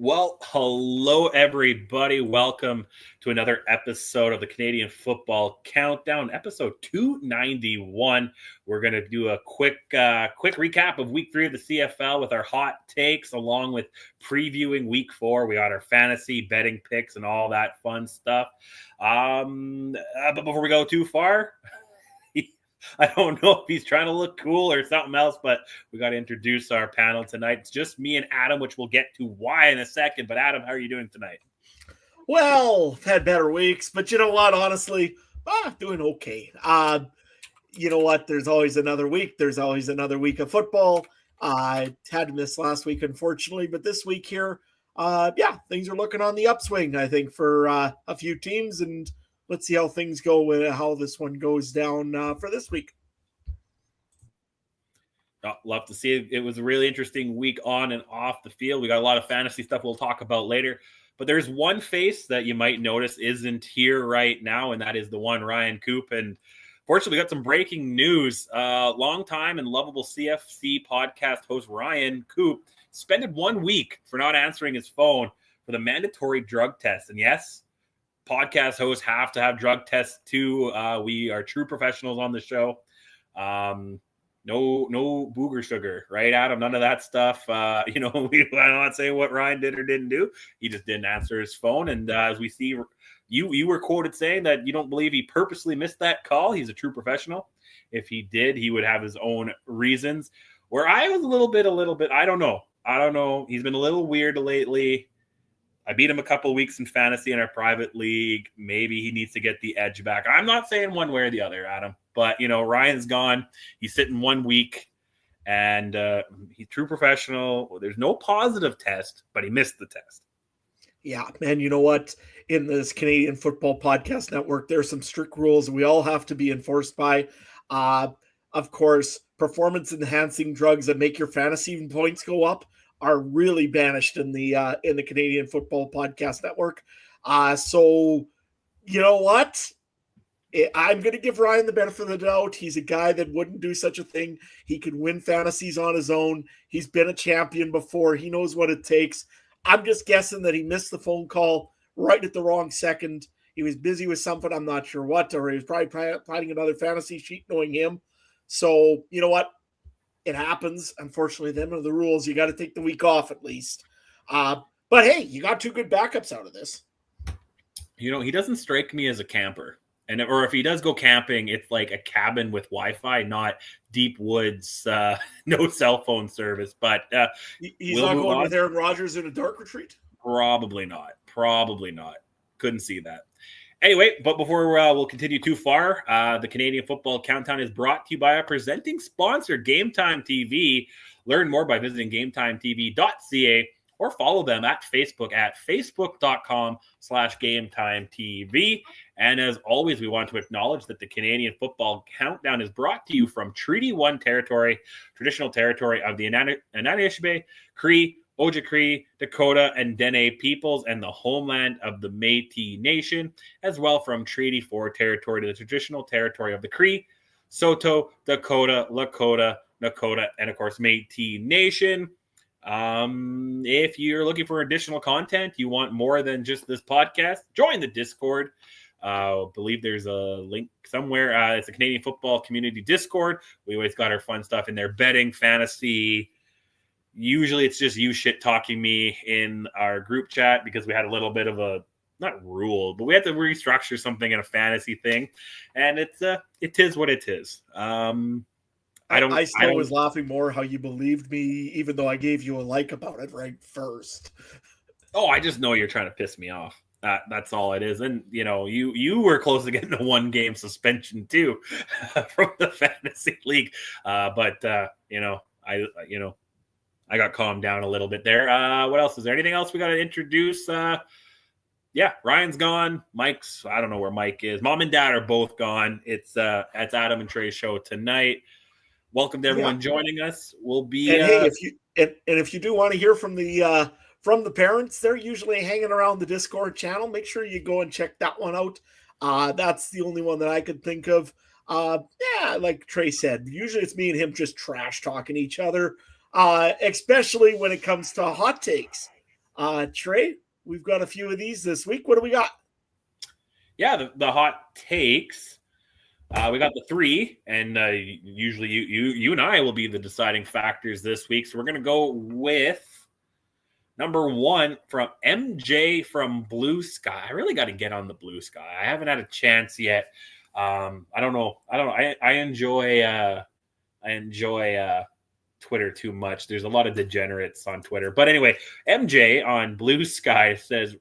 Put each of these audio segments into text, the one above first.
Well, hello, everybody. Welcome to another episode of the Canadian Football Countdown, episode 291. We're going to do a quick recap of week 3 of the CFL with our hot takes, along with previewing week 4. We got our fantasy betting picks and all that fun stuff. But before we go too far, I don't know if he's trying to look cool or something else, but we got to introduce our panel tonight. It's just me and Adam, which we'll get to why in a second. But Adam, how are you doing tonight? Well, I've had better weeks, but you know what? Honestly, doing okay. You know what? There's always another week. There's always another week of football. I had to miss last week, unfortunately, but this week here, things are looking on the upswing, I think, for a few teams, and let's see how things go with how this one goes down for this week. Love to see it. It was a really interesting week on and off the field. We got a lot of fantasy stuff we'll talk about later. But there's one face that you might notice isn't here right now, and that is the one Ryan Coop. And fortunately, we got some breaking news. Longtime and lovable CFC podcast host Ryan Coop suspended 1 week for not answering his phone for the mandatory drug test. And yes, podcast hosts have to have drug tests too. We are true professionals on the show. No booger sugar, right, Adam? None of that stuff. I'm not saying what Ryan did or didn't do. He just didn't answer his phone. And as we see, you were quoted saying that you don't believe he purposely missed that call. He's a true professional. If he did, he would have his own reasons. Where I was a little bit, I don't know. He's been a little weird lately. I beat him a couple of weeks in fantasy in our private league. Maybe he needs to get the edge back. I'm not saying one way or the other, Adam. But, Ryan's gone. He's sitting 1 week. And he's true professional. There's no positive test, but he missed the test. Yeah, man, you know what? In this Canadian Football Podcast Network, there are some strict rules we all have to be enforced by. Of course, performance-enhancing drugs that make your fantasy points go up are really banished in the Canadian Football Podcast Network. So, you know what? I'm going to give Ryan the benefit of the doubt. He's a guy that wouldn't do such a thing. He can win fantasies on his own. He's been a champion before. He knows what it takes. I'm just guessing that he missed the phone call right at the wrong second. He was busy with something, I'm not sure what, or he was probably finding another fantasy sheet knowing him. So, you know what? It happens. Unfortunately, them are the rules. You got to take the week off at least. But hey, you got 2 good backups out of this. He doesn't strike me as a camper. Or if he does go camping, it's like a cabin with Wi-Fi, not deep woods, no cell phone service. But he's not going with Aaron Rodgers in a dark retreat? Probably not. Couldn't see that. Anyway, but before we'll continue too far, the Canadian Football Countdown is brought to you by our presenting sponsor, Game Time TV. Learn more by visiting GameTimeTV.ca or follow them at Facebook at facebook.com/GameTimeTV. And as always, we want to acknowledge that the Canadian Football Countdown is brought to you from Treaty 1 territory, traditional territory of the Anishinaabe, Cree, Ojibwe, Dakota, and Dene peoples, and the homeland of the Métis Nation, as well from Treaty 4 territory to the traditional territory of the Cree, Saulteaux, Dakota, Lakota, Nakota, and of course Métis Nation. If you're looking for additional content, you want more than just this podcast, join the Discord. I believe there's a link somewhere. It's a Canadian Football Community Discord. We always got our fun stuff in there, betting, fantasy. Usually it's just you shit talking me in our group chat because we had a little bit of a, not rule, but we had to restructure something in a fantasy thing. And it is what it is. I still was laughing more how you believed me, even though I gave you a like about it right first. Oh, I just know you're trying to piss me off. That's all it is. And, you were close to getting a 1-game suspension too from the fantasy league. But I got calmed down a little bit there. What else? Is there anything else we got to introduce? Ryan's gone. Mike's, I don't know where Mike is. Mom and Dad are both gone. It's Adam and Trey's show tonight. Welcome to everyone joining us. We'll be. And hey, if you do want to hear from the parents, they're usually hanging around the Discord channel. Make sure you go and check that one out. That's the only one that I could think of. Like Trey said, usually it's me and him just trash talking each other, especially when it comes to hot takes. Trey, we've got a few of these this week. What do we got? Yeah, the hot takes. We got the 3, and usually you and I will be the deciding factors this week. So we're going to go with number 1 from MJ from Blue Sky. I really got to get on the Blue Sky. I haven't had a chance yet. I don't know. I enjoy Twitter too much. There's a lot of degenerates on Twitter. But anyway, MJ on Blue Sky says,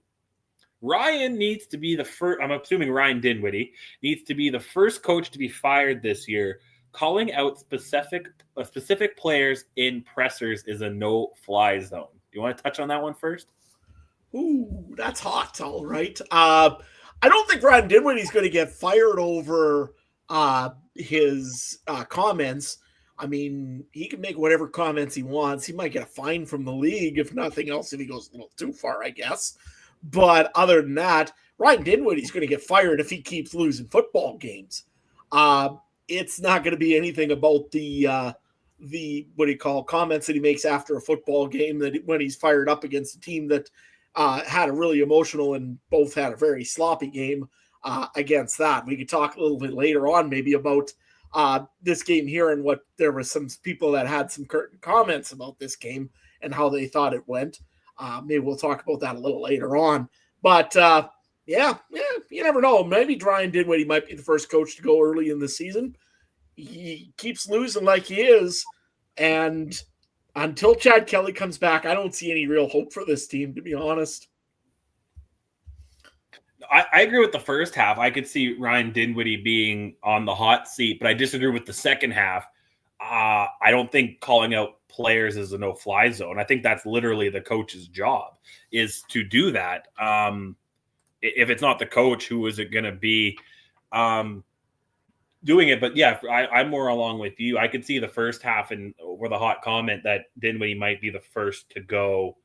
Ryan needs to be the first, I'm assuming Ryan Dinwiddie, needs to be the first coach to be fired this year. Calling out specific players in pressers is a no-fly zone. You want to touch on that one first? Ooh, that's hot. All right. I don't think Ryan Dinwiddie's going to get fired over his comments. I mean, he can make whatever comments he wants. He might get a fine from the league, if nothing else, if he goes a little too far, I guess. But other than that, Ryan Dinwiddie's going to get fired if he keeps losing football games. It's not going to be anything about the comments that he makes after a football game, that when he's fired up against a team that had a really emotional and both had a very sloppy game against that. We could talk a little bit later on maybe about this game here and what there were some people that had some curtain comments about this game and how they thought it went. Maybe we'll talk about that a little later on. But yeah, you never know. Maybe Ryan Dinwiddie might be the first coach to go early in the season. He keeps losing like he is. And until Chad Kelly comes back, I don't see any real hope for this team, to be honest. I agree with the first half. I could see Ryan Dinwiddie being on the hot seat, but I disagree with the second half. I don't think calling out players is a no-fly zone. I think that's literally the coach's job, is to do that. If it's not the coach, who is it going to be doing it? But yeah, I'm more along with you. I could see the first half and over the hot comment that Dinwiddie might be the first to go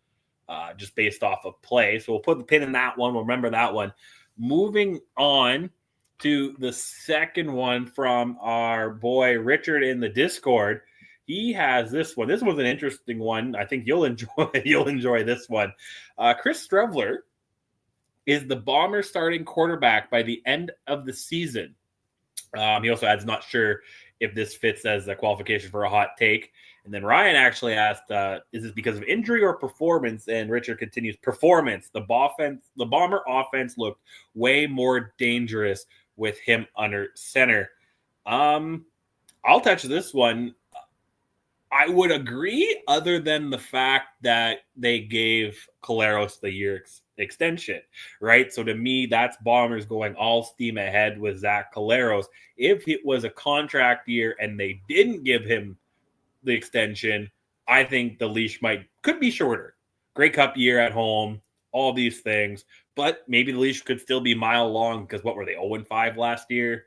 just based off of play. So we'll put the pin in that one. We'll remember that one. Moving on to the second one from our boy Richard in the Discord. He has this one. This was an interesting one. I think you'll enjoy this one. Chris Streveler is the Bombers starting quarterback by the end of the season. He also adds, not sure if this fits as a qualification for a hot take. And then Ryan actually asked, is this because of injury or performance? And Richard continues, performance. The Bomber offense looked way more dangerous with him under center. I'll touch this one. I would agree, other than the fact that they gave Collaros the year extension, right? So to me, that's Bombers going all steam ahead with Zach Collaros. If it was a contract year and they didn't give him the extension, I think the leash could be shorter. Grey Cup year at home, all these things, but maybe the leash could still be mile long, because what were they, 0-5 last year?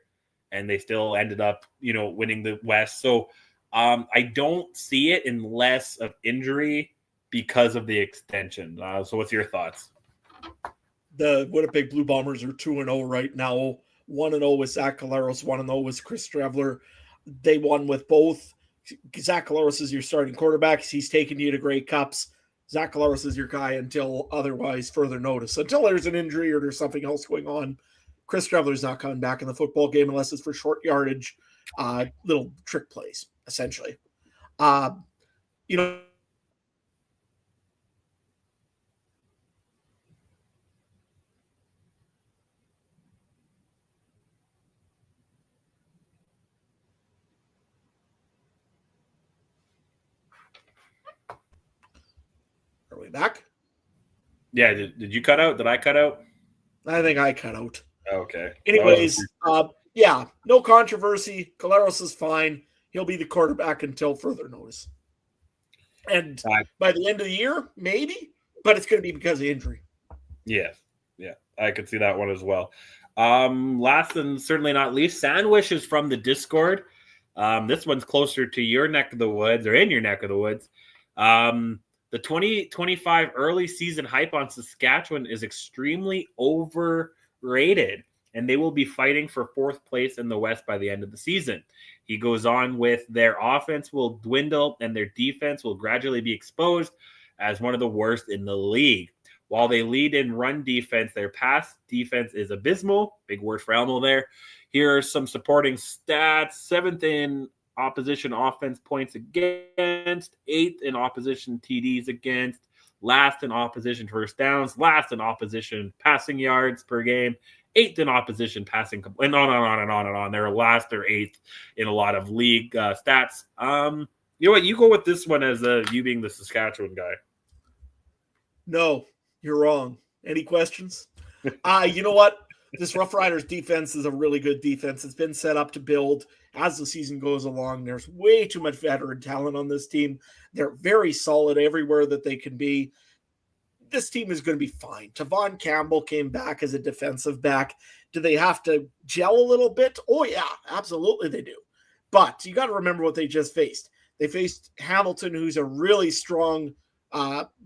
And they still ended up, winning the West. So I don't see it unless of injury because of the extension. So what's your thoughts? The Winnipeg Blue Bombers are 2-0 right now. 1-0 with Zach Collaros, 1-0 with Chris Streveler. They won with both. Zach Collaros is your starting quarterback. He's taken you to Grey Cups. Zach Collaros is your guy until otherwise further notice. Until there's an injury or there's something else going on, Chris Streveler's not coming back in the football game unless it's for short yardage, little trick plays, essentially. Are we back? Yeah, did you cut out? Did I cut out? I think I cut out. Okay. Anyways, yeah, no controversy. Collaros is fine. He'll be the quarterback until further notice. And by the end of the year, maybe, but it's going to be because of injury. Yeah, I could see that one as well. Last and certainly not least, Sandwich is from the Discord. This one's closer to your neck of the woods, or in your neck of the woods. The 2025 early season hype on Saskatchewan is extremely overrated, and they will be fighting for fourth place in the West by the end of the season. He goes on with, their offense will dwindle and their defense will gradually be exposed as one of the worst in the league. While they lead in run defense, their pass defense is abysmal. Big word for Elmo there. Here are some supporting stats. 7th in opposition offense points against, 8th in opposition TDs against, last in opposition first downs, last in opposition passing yards per game, 8th in opposition passing, and on and on and on and on. They're last or 8th in a lot of league stats. You know what? You go with this one as you being the Saskatchewan guy. No, you're wrong. Any questions? You know what? This Rough Riders defense is a really good defense. It's been set up to build as the season goes along. There's way too much veteran talent on this team. They're very solid everywhere that they can be. This team is going to be fine. Tavon Campbell came back as a defensive back. Do they have to gel a little bit? Oh, yeah, absolutely they do. But you got to remember what they just faced. They faced Hamilton, who's a really strong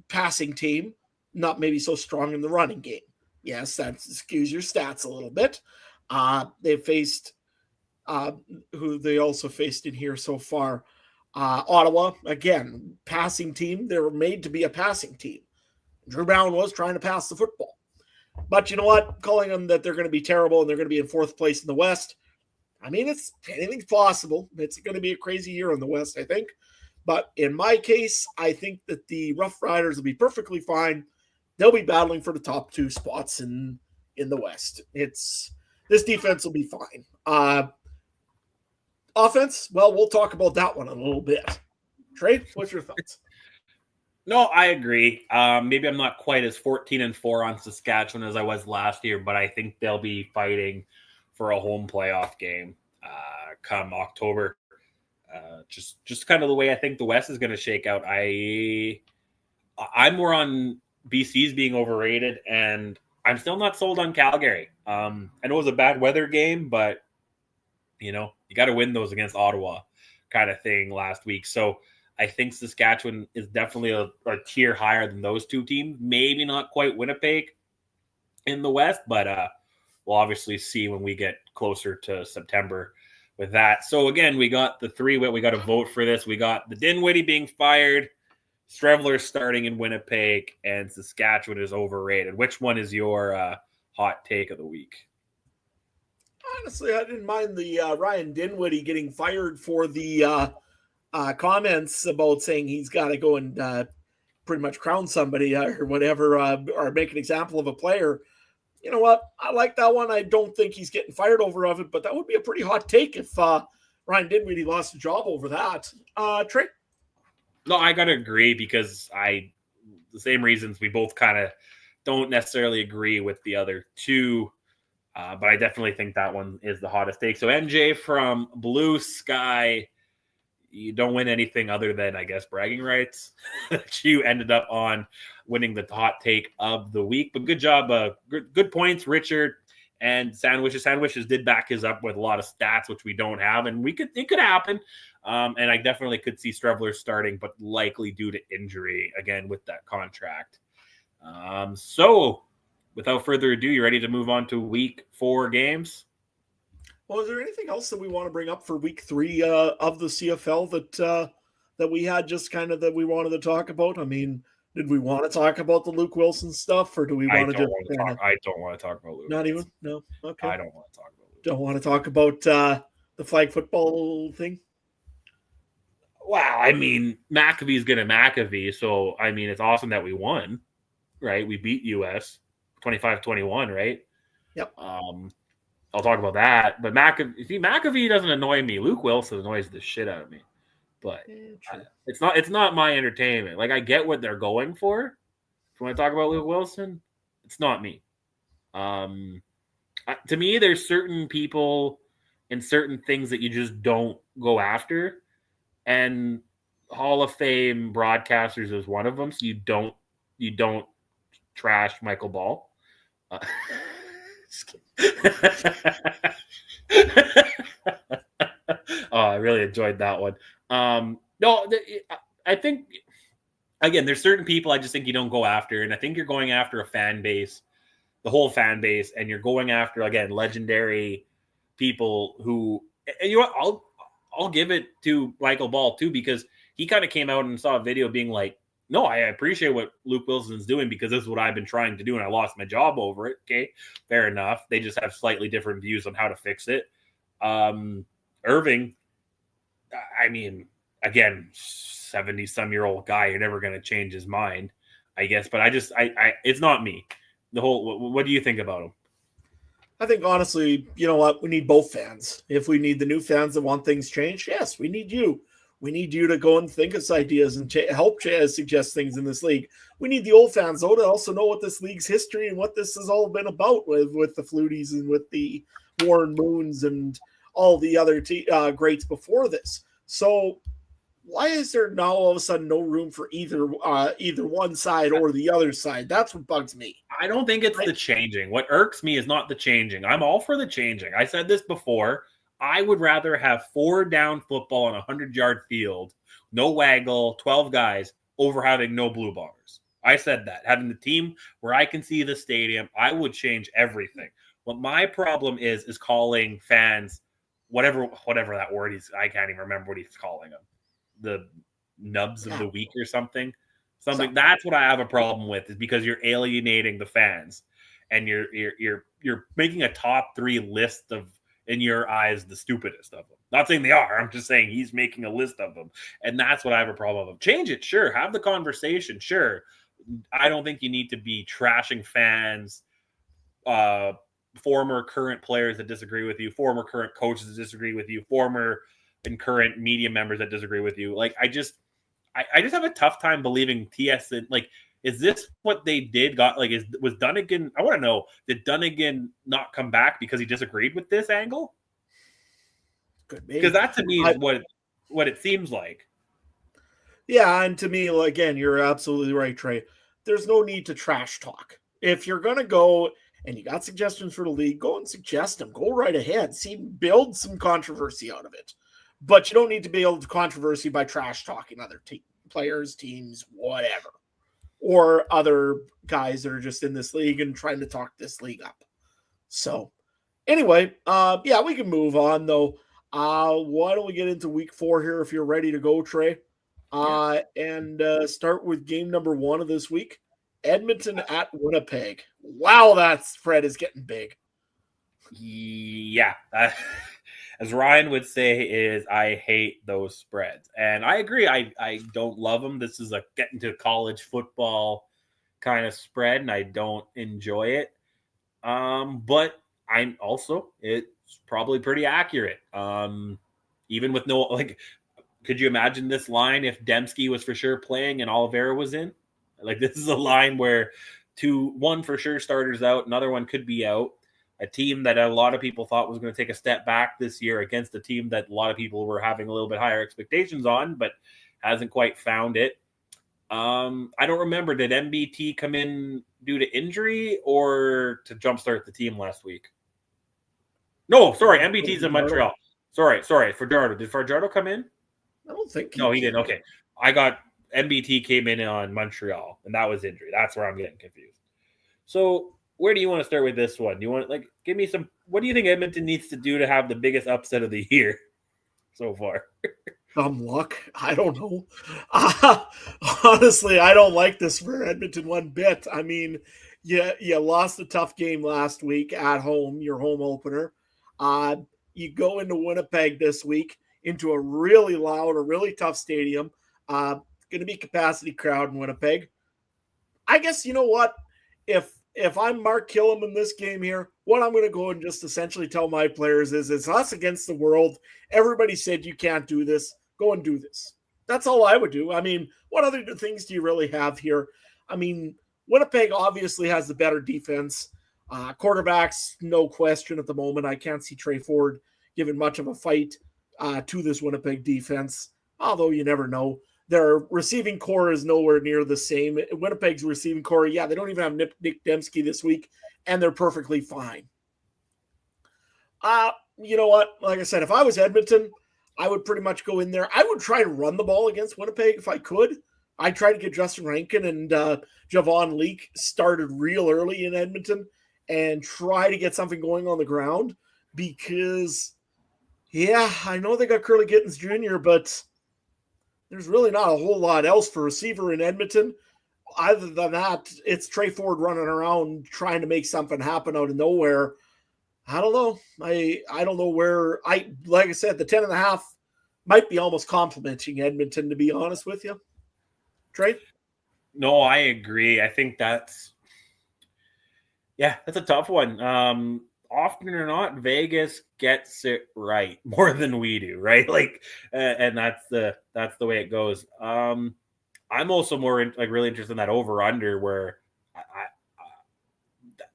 passing team, not maybe so strong in the running game. Yes, that skews your stats a little bit. They faced who they also faced in here so far. Ottawa, again, passing team. They were made to be a passing team. Drew Brown was trying to pass the football. But you know what? Calling them that they're going to be terrible and they're going to be in 4th place in the West, I mean, anything's possible. It's going to be a crazy year in the West, I think. But in my case, I think that the Rough Riders will be perfectly fine. They'll be battling for the top 2 spots in the West. This defense will be fine. Offense, well, we'll talk about that one in a little bit. Trey, what's your thoughts? No, I agree. Maybe I'm not quite as 14-4 on Saskatchewan as I was last year, but I think they'll be fighting for a home playoff game come October. Just kind of the way I think the West is going to shake out. I'm more on BC's being overrated, and I'm still not sold on Calgary. I know it was a bad weather game, but you got to win those against Ottawa kind of thing last week. So I think Saskatchewan is definitely a tier higher than those 2 teams. Maybe not quite Winnipeg in the West, but we'll obviously see when we get closer to September with that. So again, we got the 3. We got to vote for this. We got the Dinwiddie being fired, Strevler starting in Winnipeg, and Saskatchewan is overrated. Which one is your hot take of the week? Honestly, I didn't mind the Ryan Dinwiddie getting fired for the comments about saying he's got to go and pretty much crown somebody or whatever, or make an example of a player. You know what? I like that one. I don't think he's getting fired over of it, but that would be a pretty hot take if Ryan Dinwiddie lost a job over that. Trey? No, I got to agree because the same reasons we both kind of don't necessarily agree with the other 2. But I definitely think that one is the hottest take. So MJ from Blue Sky, you don't win anything other than, I guess, bragging rights. You ended up on winning the hot take of the week. But good job. Good points, Richard. And Sandwiches did back his up with a lot of stats, which we don't have. And it could happen. And I definitely could see Strevler starting, but likely due to injury, again, with that contract. So without further ado, you ready to move on to week 4 games? Well, is there anything else that we want to bring up for week 3 of the CFL that we had just kind of that we wanted to talk about? I mean, did we want to talk about the Luke Wilson stuff, or do we want to just? I don't want to talk about Luke. Not even? No. Okay. I don't want to talk about Luke. Don't want to talk about the flag football thing. Wow, I mean, McAfee's going to McAfee, so I mean, it's awesome that we won, right? We beat US 25-21, right? Yep. I'll talk about that. But McAfee doesn't annoy me. Luke Wilson annoys the shit out of me. But it's not my entertainment. Like, I get what they're going for. If you want to talk about Luke Wilson, it's not me. To me, there's certain people and certain things that you just don't go after. And Hall of Fame broadcasters is one of them. So you don't trash Michael Ball. Oh, I really enjoyed that one. I think, again, there's certain people I just think you don't go after, and I think you're going after a fan base, the whole fan base, and you're going after, again, legendary people who, and you know what, I'll give it to Michael Ball too, because he kind of came out and saw a video being like, No, I appreciate what Luke Wilson's doing because this is what I've been trying to do, and I lost my job over it. Okay, fair enough. They just have slightly different views on how to fix it. Irving, I mean, again, 70-some-year-old guy, you're never going to change his mind, I guess. But it's not me. What do you think about him? I think, honestly, you know what? We need both fans. If we need the new fans that want things changed, yes, we need you. We need you to go and think of ideas and help suggest things in this league. We need the old fans, though, to also know what this league's history and what this has all been about with the Fluties and with the Warren Moons and all the other greats before this. So why is there now all of a sudden no room for either one side or the other side? That's what bugs me. I don't think it's the changing. What irks me is not the changing. I'm all for the changing. I said this before. I would rather have 4 down football on a 100-yard field, no waggle, 12 guys, over having no blue bars. I said that. Having the team where I can see the stadium, I would change everything. What my problem is calling fans whatever that word is. I can't even remember what he's calling them. The nubs of the week or something. That's what I have a problem with, is because you're alienating the fans and you're making a top 3 list of, in your eyes, the stupidest of them. Not saying they are. I'm just saying he's making a list of them. And that's what I have a problem with. Change it, sure. Have the conversation, sure. I don't think you need to be trashing fans, former current players that disagree with you, former current coaches that disagree with you, former and current media members that disagree with you. Like, I just have a tough time believing TSN, like, is this what they did? Was Dunnigan? I want to know, did Dunnigan not come back because he disagreed with this angle? Because that to me is what it seems like. Yeah, and to me, again, you're absolutely right, Trey. There's no need to trash talk. If you're gonna go and you got suggestions for the league, go and suggest them. Go right ahead. Build some controversy out of it. But you don't need to build controversy by trash talking other players, teams, whatever. Or other guys that are just in this league and trying to talk this league up. So, anyway, we can move on, though. Why don't we get into week 4 here if you're ready to go, Trey? And start with game number 1 of this week. Edmonton at Winnipeg. Wow, that spread is getting big. Yeah. As Ryan would say, I hate those spreads. And I agree. I don't love them. This is a get into college football kind of spread, and I don't enjoy it. But it's probably pretty accurate. Even with could you imagine this line if Dembski was for sure playing and Oliveira was in? Like, this is a line where one for sure starters out, another one could be out. A team that a lot of people thought was going to take a step back this year against a team that a lot of people were having a little bit higher expectations on, but hasn't quite found it. I don't remember. Did MBT come in due to injury or to jumpstart the team last week? No, sorry. MBT's in Montreal. Sorry. Fajardo. Did Fajardo come in? I don't think. No, he didn't. Okay. I got MBT came in on Montreal, and that was injury. That's where I'm getting confused. So, where do you want to start with this one? Do you want to give me some? What do you think Edmonton needs to do to have the biggest upset of the year so far? Luck. I don't know. Honestly, I don't like this for Edmonton one bit. I mean, you lost a tough game last week at home, your home opener. You go into Winnipeg this week into a really loud, a really tough stadium. Going to be capacity crowd in Winnipeg. I guess, you know what? If I'm Mark Killam in this game here, what I'm going to go and just essentially tell my players is it's us against the world. Everybody said you can't do this. Go and do this. That's all I would do. I mean, what other things do you really have here? I mean, Winnipeg obviously has the better defense. Quarterbacks, no question at the moment. I can't see Trey Ford giving much of a fight to this Winnipeg defense, although you never know. Their receiving core is nowhere near the same. Winnipeg's receiving core, they don't even have Nick Dembski this week, and they're perfectly fine. You know what? Like I said, if I was Edmonton, I would pretty much go in there. I would try to run the ball against Winnipeg if I could. I'd try to get Justin Rankin and Javon Leake started real early in Edmonton and try to get something going on the ground because, I know they got Curly Gittens Jr., but there's really not a whole lot else for receiver in Edmonton. Other than that, it's Trey Ford running around trying to make something happen out of nowhere. I don't know. I don't know where like I said, the 10.5 might be almost complimenting Edmonton, to be honest with you. Trey? No, I agree. I think that's a tough one. Often or not, Vegas gets it right more than we do, right? Like, and that's the way it goes. I'm also more really interested in that over under where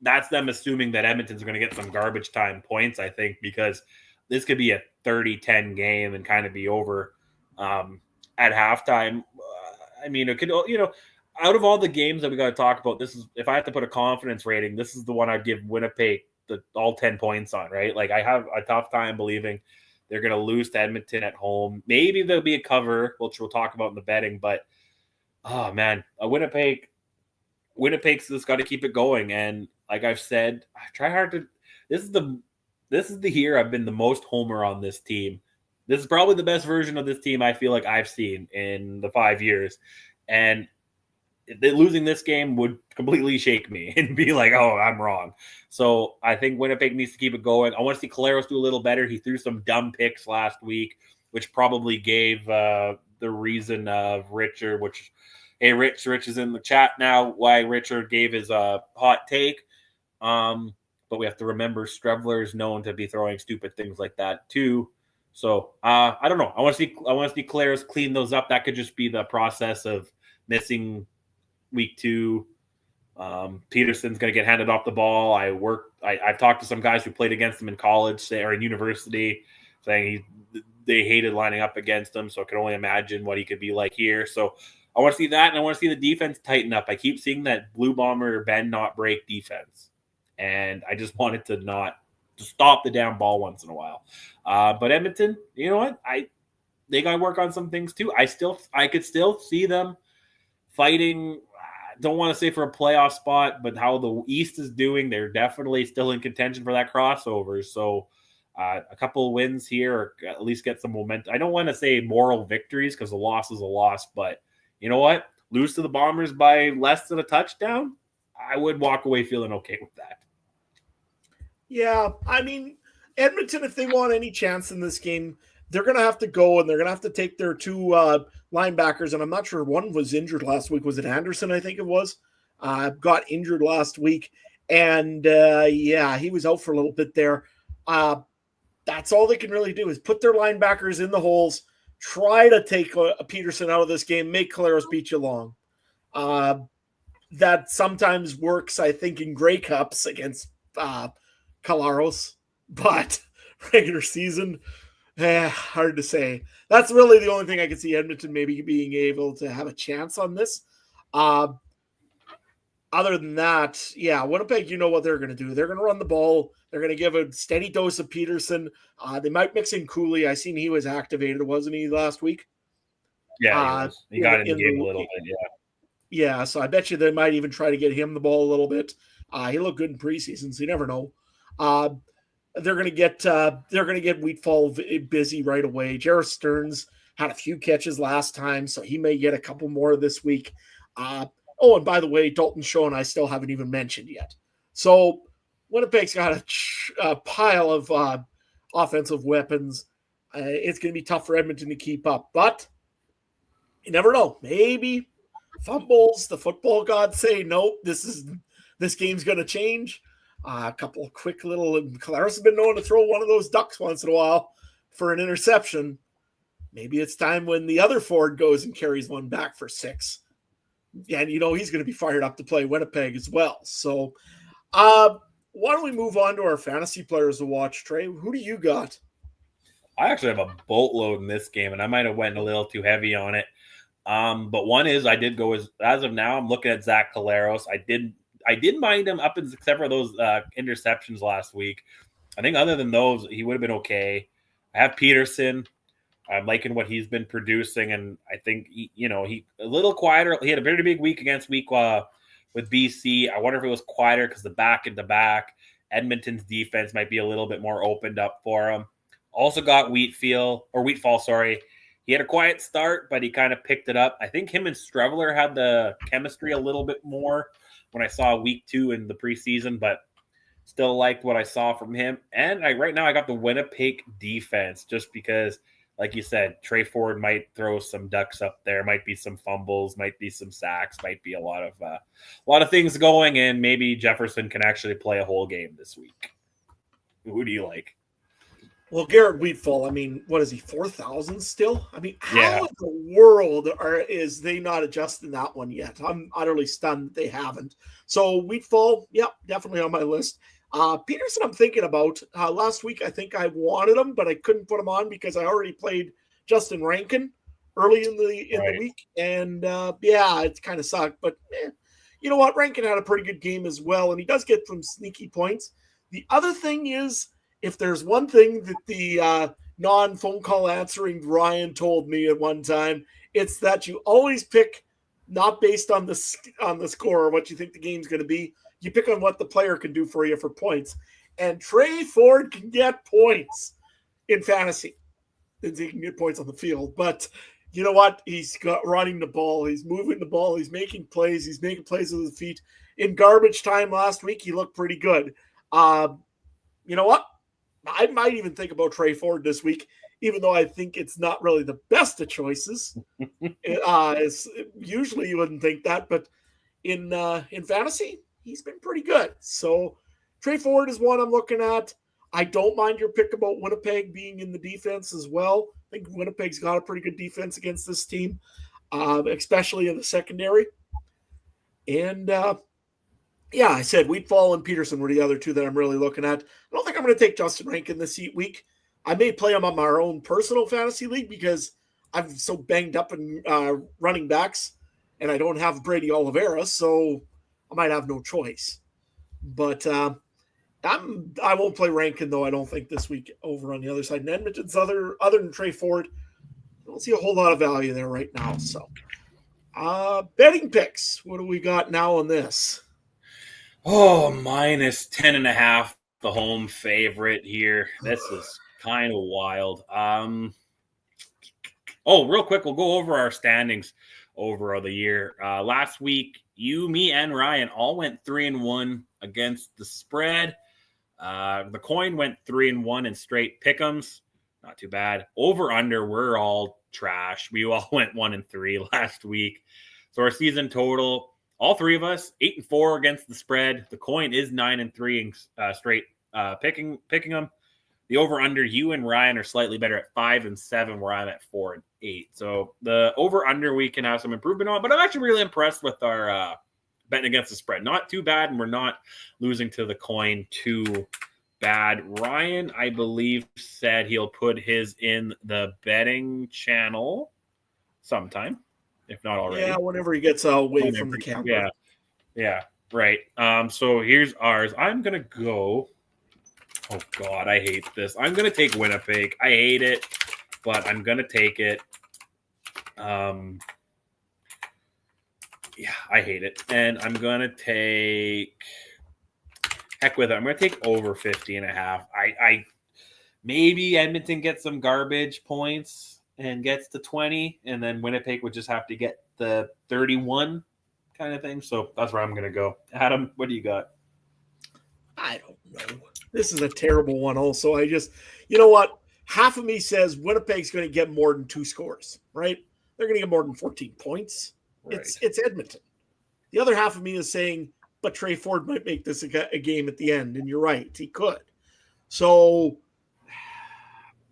that's them assuming that Edmonton's going to get some garbage time points, I think, because this could be a 30-10 game and kind of be over at halftime. I mean, it could, out of all the games that we got to talk about, this is, if I have to put a confidence rating, this is the one I'd give Winnipeg all 10 points on, right? Like, I have a tough time believing they're going to lose to Edmonton at home. Maybe there'll be a cover, which we'll talk about in the betting, but oh man, Winnipeg's just got to keep it going. And like I've said, I try hard to. This is the year I've been the most homer on this team. This is probably the best version of this team I feel like I've seen in the 5 years, and losing this game would completely shake me and be like, "Oh, I'm wrong." So I think Winnipeg needs to keep it going. I want to see Collaros do a little better. He threw some dumb picks last week, which probably gave the reason of Richard, which. Hey, Rich is in the chat now. Why Richard gave his hot take. But we have to remember Strevler is known to be throwing stupid things like that too. So I don't know. I want to see Claire's clean those up. That could just be the process of missing week 2. Peterson's going to get handed off the ball. I've talked to some guys who played against him in college or in university, saying they hated lining up against him. So I can only imagine what he could be like here. So I want to see that, and I want to see the defense tighten up. I keep seeing that Blue Bomber bend not break defense, and I just wanted to stop the damn ball once in a while. But Edmonton, you know what? They got to work on some things too. I could still see them fighting. Don't want to say for a playoff spot, but how the East is doing, they're definitely still in contention for that crossover. So a couple of wins here, or at least get some momentum. I don't want to say moral victories because a loss is a loss, but you know what? Lose to the Bombers by less than a touchdown, I would walk away feeling okay with that. Yeah, I mean, Edmonton, if they want any chance in this game, they're going to have to go and they're going to have to take their 2 linebackers. And I'm not sure one was injured last week. Was it Anderson? I think it was. Got injured last week. And he was out for a little bit there. That's all they can really do is put their linebackers in the holes, try to take Peterson out of this game, make Collaros beat you long. That sometimes works, I think, in Grey Cups against Collaros, but regular season, hard to say. That's really the only thing I can see Edmonton maybe being able to have a chance on this. Other than that, Winnipeg, you know what they're going to do. They're going to run the ball. They're going to give a steady dose of Peterson. They might mix in Cooley. I seen he was activated, wasn't he, last week? Yeah, he got in the game a little bit, yeah. Yeah, so I bet you they might even try to get him the ball a little bit. He looked good in preseason, so you never know. They're going to get Wheatfall busy right away. Jarrett Stearns had a few catches last time, so he may get a couple more this week. And by the way, Dalton Schoen I still haven't even mentioned yet. So Winnipeg's got a pile of offensive weapons. It's going to be tough for Edmonton to keep up, but you never know. Maybe fumbles, the football gods say, nope, this game's going to change. A couple of quick little, Collaros has been known to throw one of those ducks once in a while for an interception. Maybe it's time when the other Ford goes and carries one back for 6. And, he's going to be fired up to play Winnipeg as well. So why don't we move on to our fantasy players to watch, Trey? Who do you got? I actually have a boatload in this game, and I might have went a little too heavy on it. But one is I did go as of now, I'm looking at Zach Collaros. I did mind him up except for those interceptions last week. I think other than those, he would have been okay. I have Peterson. I'm liking what he's been producing, and I think he a little quieter. He had a very big week against week with BC. I wonder if it was quieter because the back Edmonton's defense might be a little bit more opened up for him. Also got Wheatfall, sorry. he had a quiet start, but he kind of picked it up. I think him and Streveler had the chemistry a little bit more when I saw week 2 in the preseason, but still liked what I saw from him. And right now I got the Winnipeg defense just because, like you said, Trey Ford might throw some ducks up there, might be some fumbles, might be some sacks, might be a lot of things going, and maybe Jefferson can actually play a whole game this week. Who do you like? Well, Garrett Wheatfall, I mean, what is he, 4,000 still? I mean, how Yeah. in the world is they not adjusting that one yet? I'm utterly stunned that they haven't. So Wheatfall, yeah, definitely on my list. Peterson, I'm thinking about. Last week, I think I wanted him, but I couldn't put him on because I already played Justin Rankin early in the week. And, yeah, it kind of sucked. But, you know what? Rankin had a pretty good game as well, and he does get some sneaky points. The other thing is, if there's one thing that the non-phone call answering Ryan told me at one time, it's that you always pick not based on the score or what you think the game's going to be. You pick on what the player can do for you for points. And Trey Ford can get points in fantasy. He can get points on the field. But you know what? He's got running the ball. He's moving the ball. He's making plays. He's making plays with his feet. In garbage time last week, he looked pretty good. You know what? I might even think about Trey Ford this week, even though I think it's not really the best of choices. Usually you wouldn't think that, but in fantasy, he's been pretty good. So Trey Ford is one I'm looking at. I don't mind your pick about Winnipeg being in the defense as well. I think Winnipeg's got a pretty good defense against this team, especially in the secondary. And yeah, I said Wheatfall and Peterson were the other two that I'm really looking at. I don't think I'm going to take Justin Rankin this week. I may play him on my own personal fantasy league because I'm so banged up in running backs and I don't have Brady Oliveira, so I might have no choice. But I won't play Rankin, though, I don't think, this week over on the other side. And Edmonton's other than Trey Ford, I don't see a whole lot of value there right now. So betting picks. What do we got now on this? Oh, minus 10.5, the home favorite here. This is kind of wild. Real quick, we'll go over our standings over the year. Last week, you, me, and Ryan all went 3-1 against the spread. The coin went 3-1 in straight pick'ems. Not too bad. Over under, we're all trash. We all went 1-3 last week. So our season total, all three of us, 8-4 against the spread. The coin is 9-3 in straight picking them. The over-under, you and Ryan are slightly better at 5-7, where I'm at 4-8. So the over-under we can have some improvement on, but I'm actually really impressed with our betting against the spread. Not too bad, and we're not losing to the coin too bad. Ryan, I believe, said he'll put his in the betting channel sometime, if not already. Yeah, whenever he gets away from the camera. Yeah, right. So here's ours. I'm going to go. Oh, God, I hate this. I'm going to take Winnipeg. I hate it, but I'm going to take it. Yeah, I hate it. And I'm going to take, heck with it. I'm going to take over 50.5. I maybe Edmonton gets some garbage points and gets to 20, and then Winnipeg would just have to get the 31 kind of thing. So that's where I'm going to go. Adam, what do you got? I don't know. This is a terrible one also. You know what? Half of me says Winnipeg's going to get more than 2 scores, right? They're going to get more than 14 points. Right. It's Edmonton. The other half of me is saying, but Trey Ford might make this a game at the end, and you're right, he could. So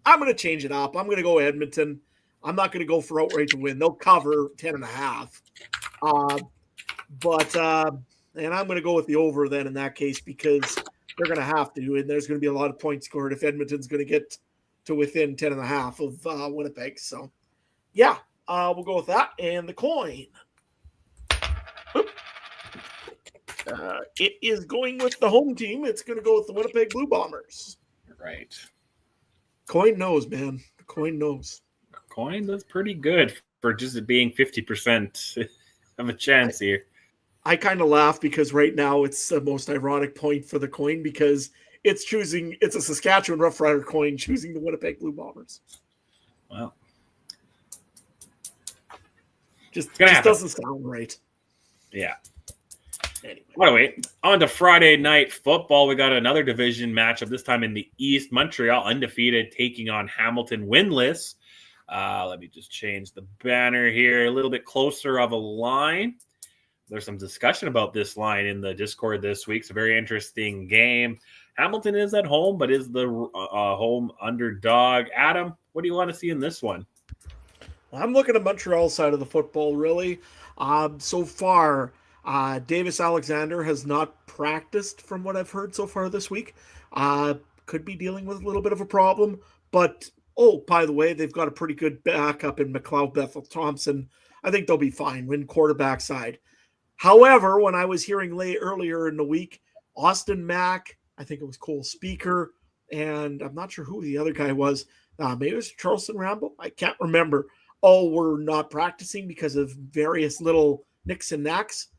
I'm going to change it up. I'm going to go Edmonton. I'm not going to go for outright to win. They'll cover 10.5. And I'm going to go with the over then in that case because they're going to have to, and there's going to be a lot of points scored if Edmonton's going to get to within 10.5 of Winnipeg. So, yeah. We'll go with that. And the coin. It is going with the home team. It's going to go with the Winnipeg Blue Bombers. Right. Coin knows, man. The coin knows. Coin does pretty good for just being 50% of a chance here. I kind of laugh because right now it's the most ironic point for the coin because it's a Saskatchewan Rough Rider coin choosing the Winnipeg Blue Bombers. Well. Just happen. Doesn't sound right. Yeah. Anyway, on to Friday night football. We got another division matchup, this time in the East. Montreal undefeated, taking on Hamilton winless. Let me just change the banner here. A little bit closer of a line. There's some discussion about this line in the Discord this week. It's a very interesting game. Hamilton is at home, but is the home underdog. Adam, what do you want to see in this one? I'm looking at Montreal's side of the football, really. So far, Davis Alexander has not practiced from what I've heard so far this week. Could be dealing with a little bit of a problem. But, by the way, they've got a pretty good backup in McLeod Bethel Thompson. I think they'll be fine when quarterback side. However, when I was hearing earlier in the week, Austin Mack, I think it was Cole Speaker, and I'm not sure who the other guy was. Maybe it was Charleston Rambo. I can't remember. All were not practicing because of various little nicks and knacks.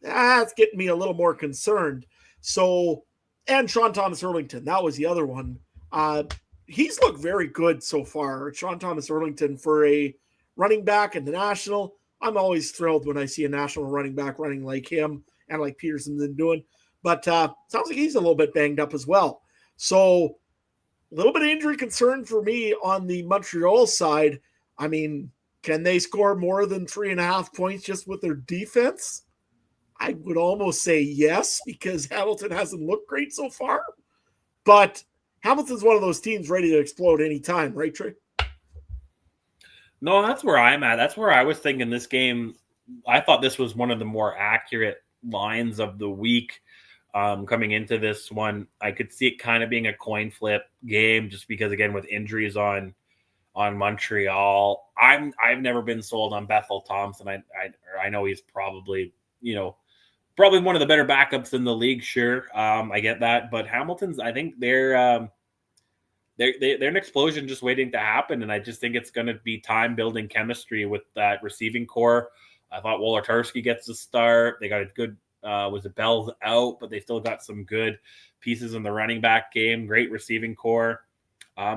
That's getting me a little more concerned. So, and Sean Thomas Erlington, that was the other one. He's looked very good so far. Sean Thomas Erlington for a running back in the National. I'm always thrilled when I see a national running back running like him and like Peterson's been doing. But sounds like he's a little bit banged up as well. So a little bit of injury concern for me on the Montreal side. I mean, can they score more than 3.5 points just with their defense? I would almost say yes, because Hamilton hasn't looked great so far. But Hamilton's one of those teams ready to explode anytime, right, Trey? No, that's where I'm at. That's where I was thinking this game. I thought this was one of the more accurate lines of the week coming into this one. I could see it kind of being a coin flip game just because, again, with injuries on Montreal. I've never been sold on Bethel Thompson. I know he's probably one of the better backups in the league. Sure, I get that, but Hamilton's, I think they're an explosion just waiting to happen, and I just think it's going to be time building chemistry with that receiving core. I thought Wolotarski gets the start. They got a good. Was it Bell's out, but they still got some good pieces in the running back game. Great receiving core.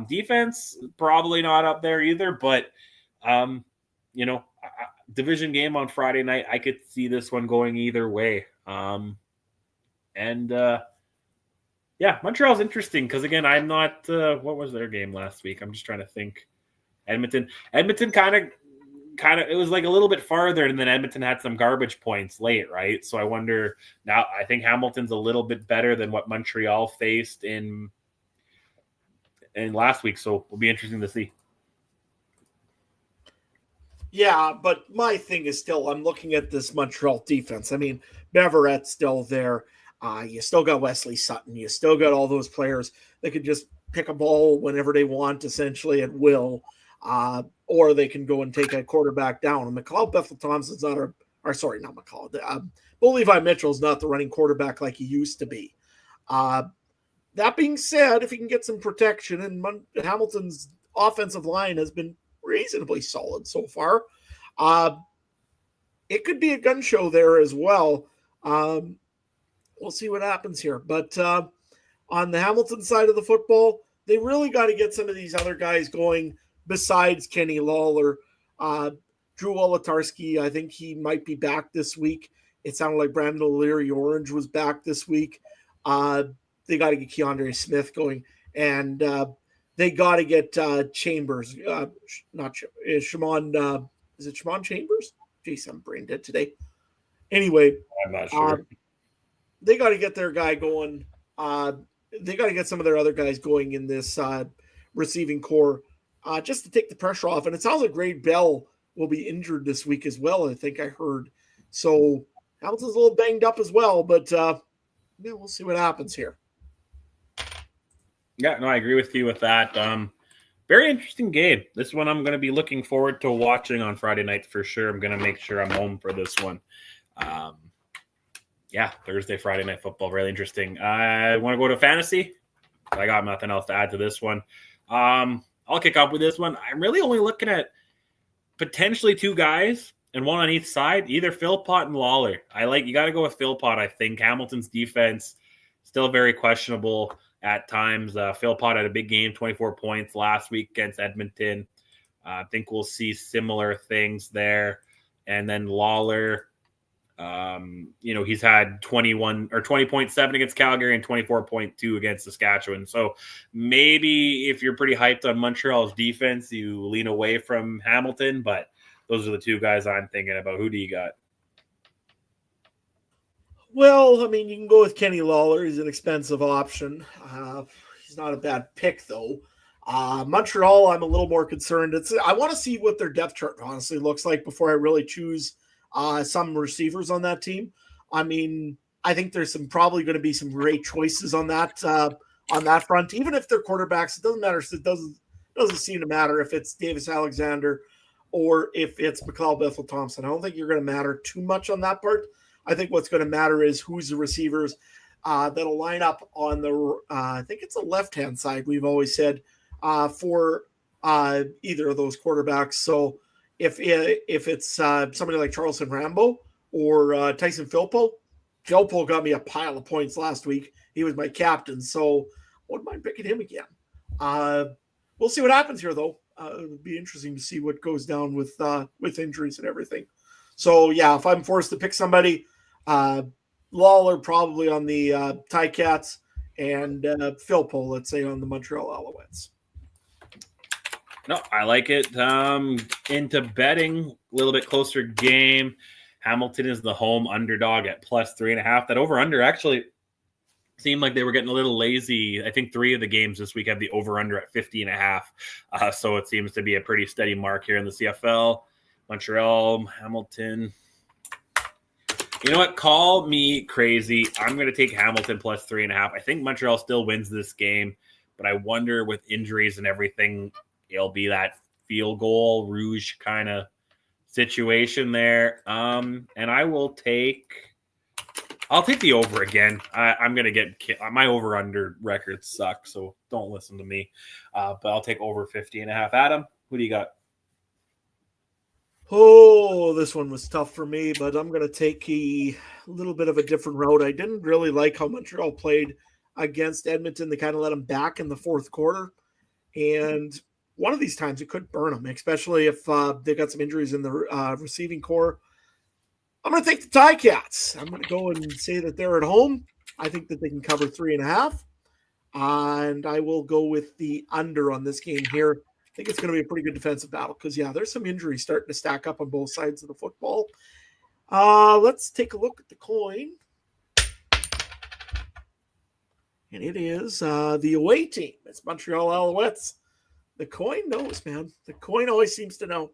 Defense, probably not up there either, but, division game on Friday night, I could see this one going either way. Montreal's interesting because, again, I'm not what was their game last week? I'm just trying to think. Edmonton kind of, it was like a little bit farther, and then Edmonton had some garbage points late, right? So I wonder now, I think Hamilton's a little bit better than what Montreal faced in last week, so it'll be interesting to see. Yeah, but my thing is still, I'm looking at this Montreal defense. I mean, Beveret's still there. You still got Wesley Sutton. You still got all those players that could just pick a ball whenever they want, essentially at will, or they can go and take a quarterback down. And McLeod Bethel Thompson's not not McLeod. Bo Levi Mitchell's not the running quarterback like he used to be. That being said, if he can get some protection, and Hamilton's offensive line has been reasonably solid so far, it could be a gun show there as well. We'll see what happens here. But on the Hamilton side of the football, they really got to get some of these other guys going besides Kenny Lawler. Drew Wolotarski, I think he might be back this week. It sounded like Brandon O'Leary-Orange was back this week. They got to get Keandre Smith going, and they got to get Chambers. Shimon. Is it Shimon Chambers? Jeez, I'm brain dead today. Anyway, I'm not sure. They got to get their guy going. They got to get some of their other guys going in this receiving core just to take the pressure off. And it sounds like Ray Bell will be injured this week as well, I think I heard. So Hamilton's a little banged up as well, but we'll see what happens here. Yeah, no, I agree with you with that. Very interesting game. This one I'm going to be looking forward to watching on Friday night for sure. I'm going to make sure I'm home for this one. Thursday, Friday night football, really interesting. I want to go to fantasy. I got nothing else to add to this one. I'll kick off with this one. I'm really only looking at potentially two guys and one on each side, either Philpott and Lawler. You got to go with Philpott, I think. Hamilton's defense still very questionable at times. Philpott had a big game, 24 points last week against Edmonton. I think we'll see similar things there. And then Lawler, he's had 20.7 against Calgary and 24.2 against Saskatchewan. So maybe if you're pretty hyped on Montreal's defense, you lean away from Hamilton, but those are the two guys I'm thinking about. Who do you got? Well, I mean, you can go with Kenny Lawler. He's an expensive option. He's not a bad pick, though. Montreal, I'm a little more concerned. I want to see what their depth chart honestly looks like before I really choose some receivers on that team. I mean, I think there's probably going to be some great choices on that front. Even if they're quarterbacks, it doesn't matter. It doesn't seem to matter if it's Davis Alexander or if it's McLeod Bethel-Thompson. I don't think you're going to matter too much on that part. I think what's going to matter is who's the receivers that'll line up on the, I think it's the left-hand side, we've always said, for either of those quarterbacks. So if it's somebody like Charleston Rambo or Tyson Philpo got me a pile of points last week. He was my captain, so I wouldn't mind picking him again. We'll see what happens here, though. It'll be interesting to see what goes down with injuries and everything. So, yeah, if I'm forced to pick somebody, Lawler probably on the Ticats and Philpo, let's say, on the Montreal Alouettes. No, I like it. Into betting, a little bit closer game. Hamilton is the home underdog at +3.5. That over-under actually seemed like they were getting a little lazy. I think 3 of the games this week have the over-under at 50.5. So it seems to be a pretty steady mark here in the CFL. Montreal, Hamilton. You know what? Call me crazy. I'm going to take Hamilton +3.5. I think Montreal still wins this game, but I wonder with injuries and everything, it'll be that field goal rouge kind of situation there. And I'll take the over again. I'm going to get my over-under records suck, so don't listen to me. But I'll take over 50.5. Adam, who do you got? Oh, this one was tough for me, but I'm going to take a little bit of a different route. I didn't really like how Montreal played against Edmonton. They kind of let them back in the fourth quarter. And one of these times it could burn them, especially if they've got some injuries in the receiving core. I'm going to take the Ticats. I'm going to go and say that they're at home. I think that they can cover 3.5. And I will go with the under on this game here. I think it's going to be a pretty good defensive battle because, yeah, there's some injuries starting to stack up on both sides of the football. Let's take a look at the coin. And it is the away team. It's Montreal Alouettes. The coin knows, man. The coin always seems to know.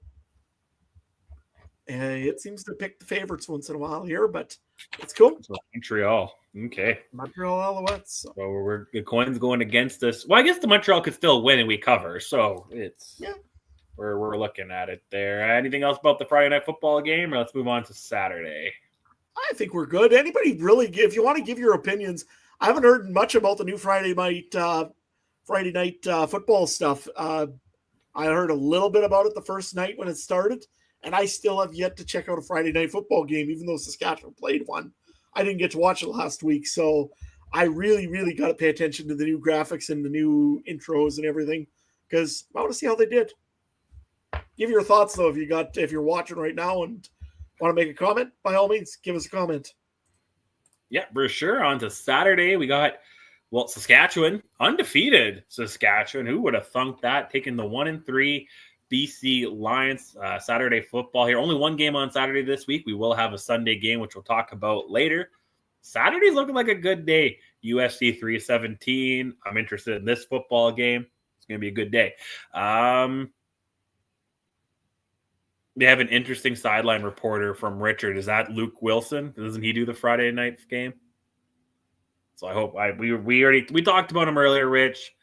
It seems to pick the favorites once in a while here, but it's cool. So Montreal. Okay. Montreal Alouettes. So the coin's going against us. Well, I guess the Montreal could still win and we cover. So we're looking at it there. Anything else about the Friday night football game, or let's move on to Saturday? I think we're good. Anybody really if you want to give your opinions, I haven't heard much about the new Friday night football stuff. I heard a little bit about it the first night when it started, and I still have yet to check out a Friday night football game, even though Saskatchewan played one. I didn't get to watch it last week, so I really, really got to pay attention to the new graphics and the new intros and everything because I want to see how they did. Give your thoughts though if you're watching right now and want to make a comment. By all means, give us a comment. Yeah, for sure. On to Saturday, we got Saskatchewan, undefeated Saskatchewan. Who would have thunk that? Taking the 1-3 BC Lions. Saturday football here. Only one game on Saturday this week. We will have a Sunday game, which we'll talk about later. Saturday's looking like a good day. USC 317. I'm interested in this football game. It's going to be a good day. They have an interesting sideline reporter from Richard. Is that Luke Wilson? Doesn't he do the Friday night game? So I hope we talked about him earlier, Rich.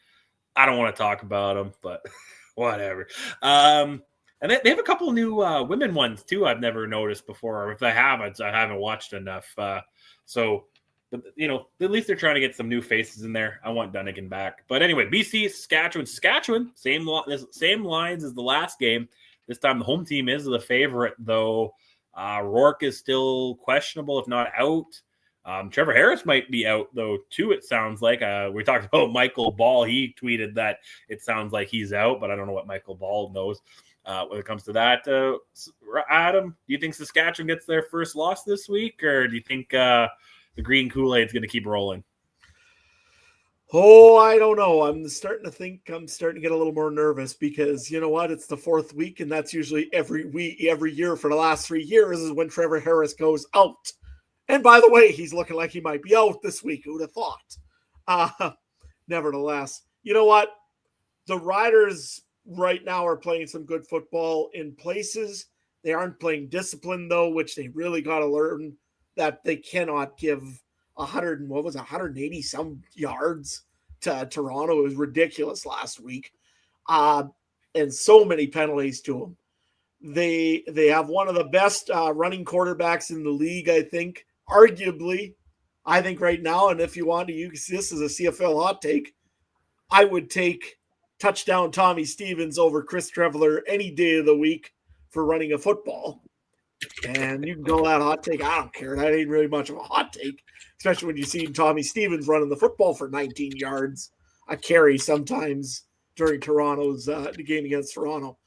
I don't want to talk about him, but whatever. And they have a couple new women ones too. I've never noticed before. Or if I have, I haven't watched enough. So at least they're trying to get some new faces in there. I want Dunnigan back. But anyway, BC, Saskatchewan, same lines as the last game. This time the home team is the favorite, though. Rourke is still questionable, if not out. Trevor Harris might be out, though, too, it sounds like. We talked about Michael Ball. He tweeted that it sounds like he's out, but I don't know what Michael Ball knows. when it comes to that. Adam, do you think Saskatchewan gets their first loss this week, or do you think the green Kool-Aid is going to keep rolling? Oh, I don't know. I'm starting to get a little more nervous because you know what? It's the fourth week, and that's usually every year for the last 3 years is when Trevor Harris goes out. And by the way, he's looking like he might be out this week. Who would have thought? Nevertheless, you know what? The Riders right now are playing some good football in places. They aren't playing discipline though, which they really got to learn that they cannot give 180 some yards to Toronto. It was ridiculous last week. And so many penalties to them. They have one of the best running quarterbacks in the league, I think, arguably. I think right now, and if you want to use this as a CFL hot take, I would take touchdown Tommy Stevens over Chris Trevler any day of the week for running a football. And you can call that hot take. I don't care. That ain't really much of a hot take, especially when you see Tommy Stevens running the football for 19 yards a carry sometimes during Toronto's the game against Toronto.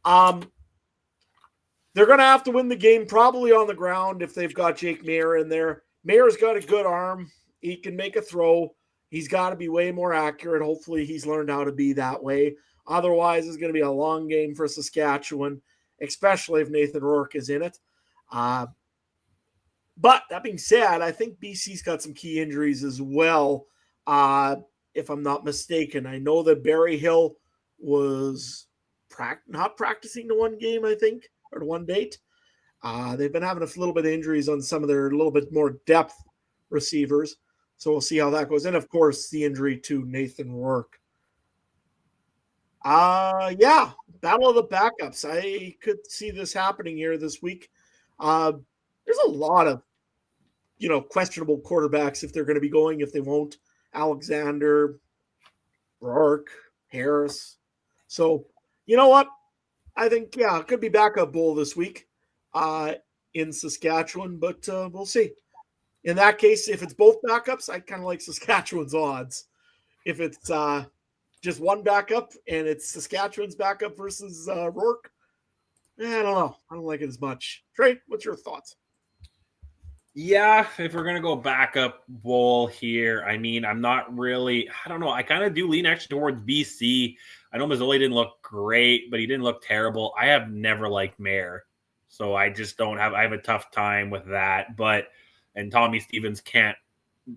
They're going to have to win the game probably on the ground if they've got Jake Maier in there. Maier's got a good arm. He can make a throw. He's got to be way more accurate. Hopefully he's learned how to be that way. Otherwise, it's going to be a long game for Saskatchewan, especially if Nathan Rourke is in it. But that being said, I think BC's got some key injuries as well, if I'm not mistaken. I know that Barry Hill was not practicing the one game, I think, or the one date. They've been having a little bit of injuries on some of their little bit more depth receivers. So we'll see how that goes. And, of course, the injury to Nathan Rourke. Yeah, battle of the backups. I could see this happening here this week. There's a lot of, questionable quarterbacks if they're going to be going, if they won't. Alexander, Rourke, Harris. So, you know what? I think, it could be backup bowl this week in Saskatchewan, but we'll see. In that case, if it's both backups, I kind of like Saskatchewan's odds. If it's just one backup and it's Saskatchewan's backup versus Rourke, I don't know. I don't like it as much. Trey, what's your thoughts? Yeah, if we're going to go backup bowl here, I mean, I'm not really, I don't know. I kind of do lean actually towards BC. I know Mazzoli didn't look great, but he didn't look terrible. I have never liked Maier, so I just I have a tough time with that. And Tommy Stevens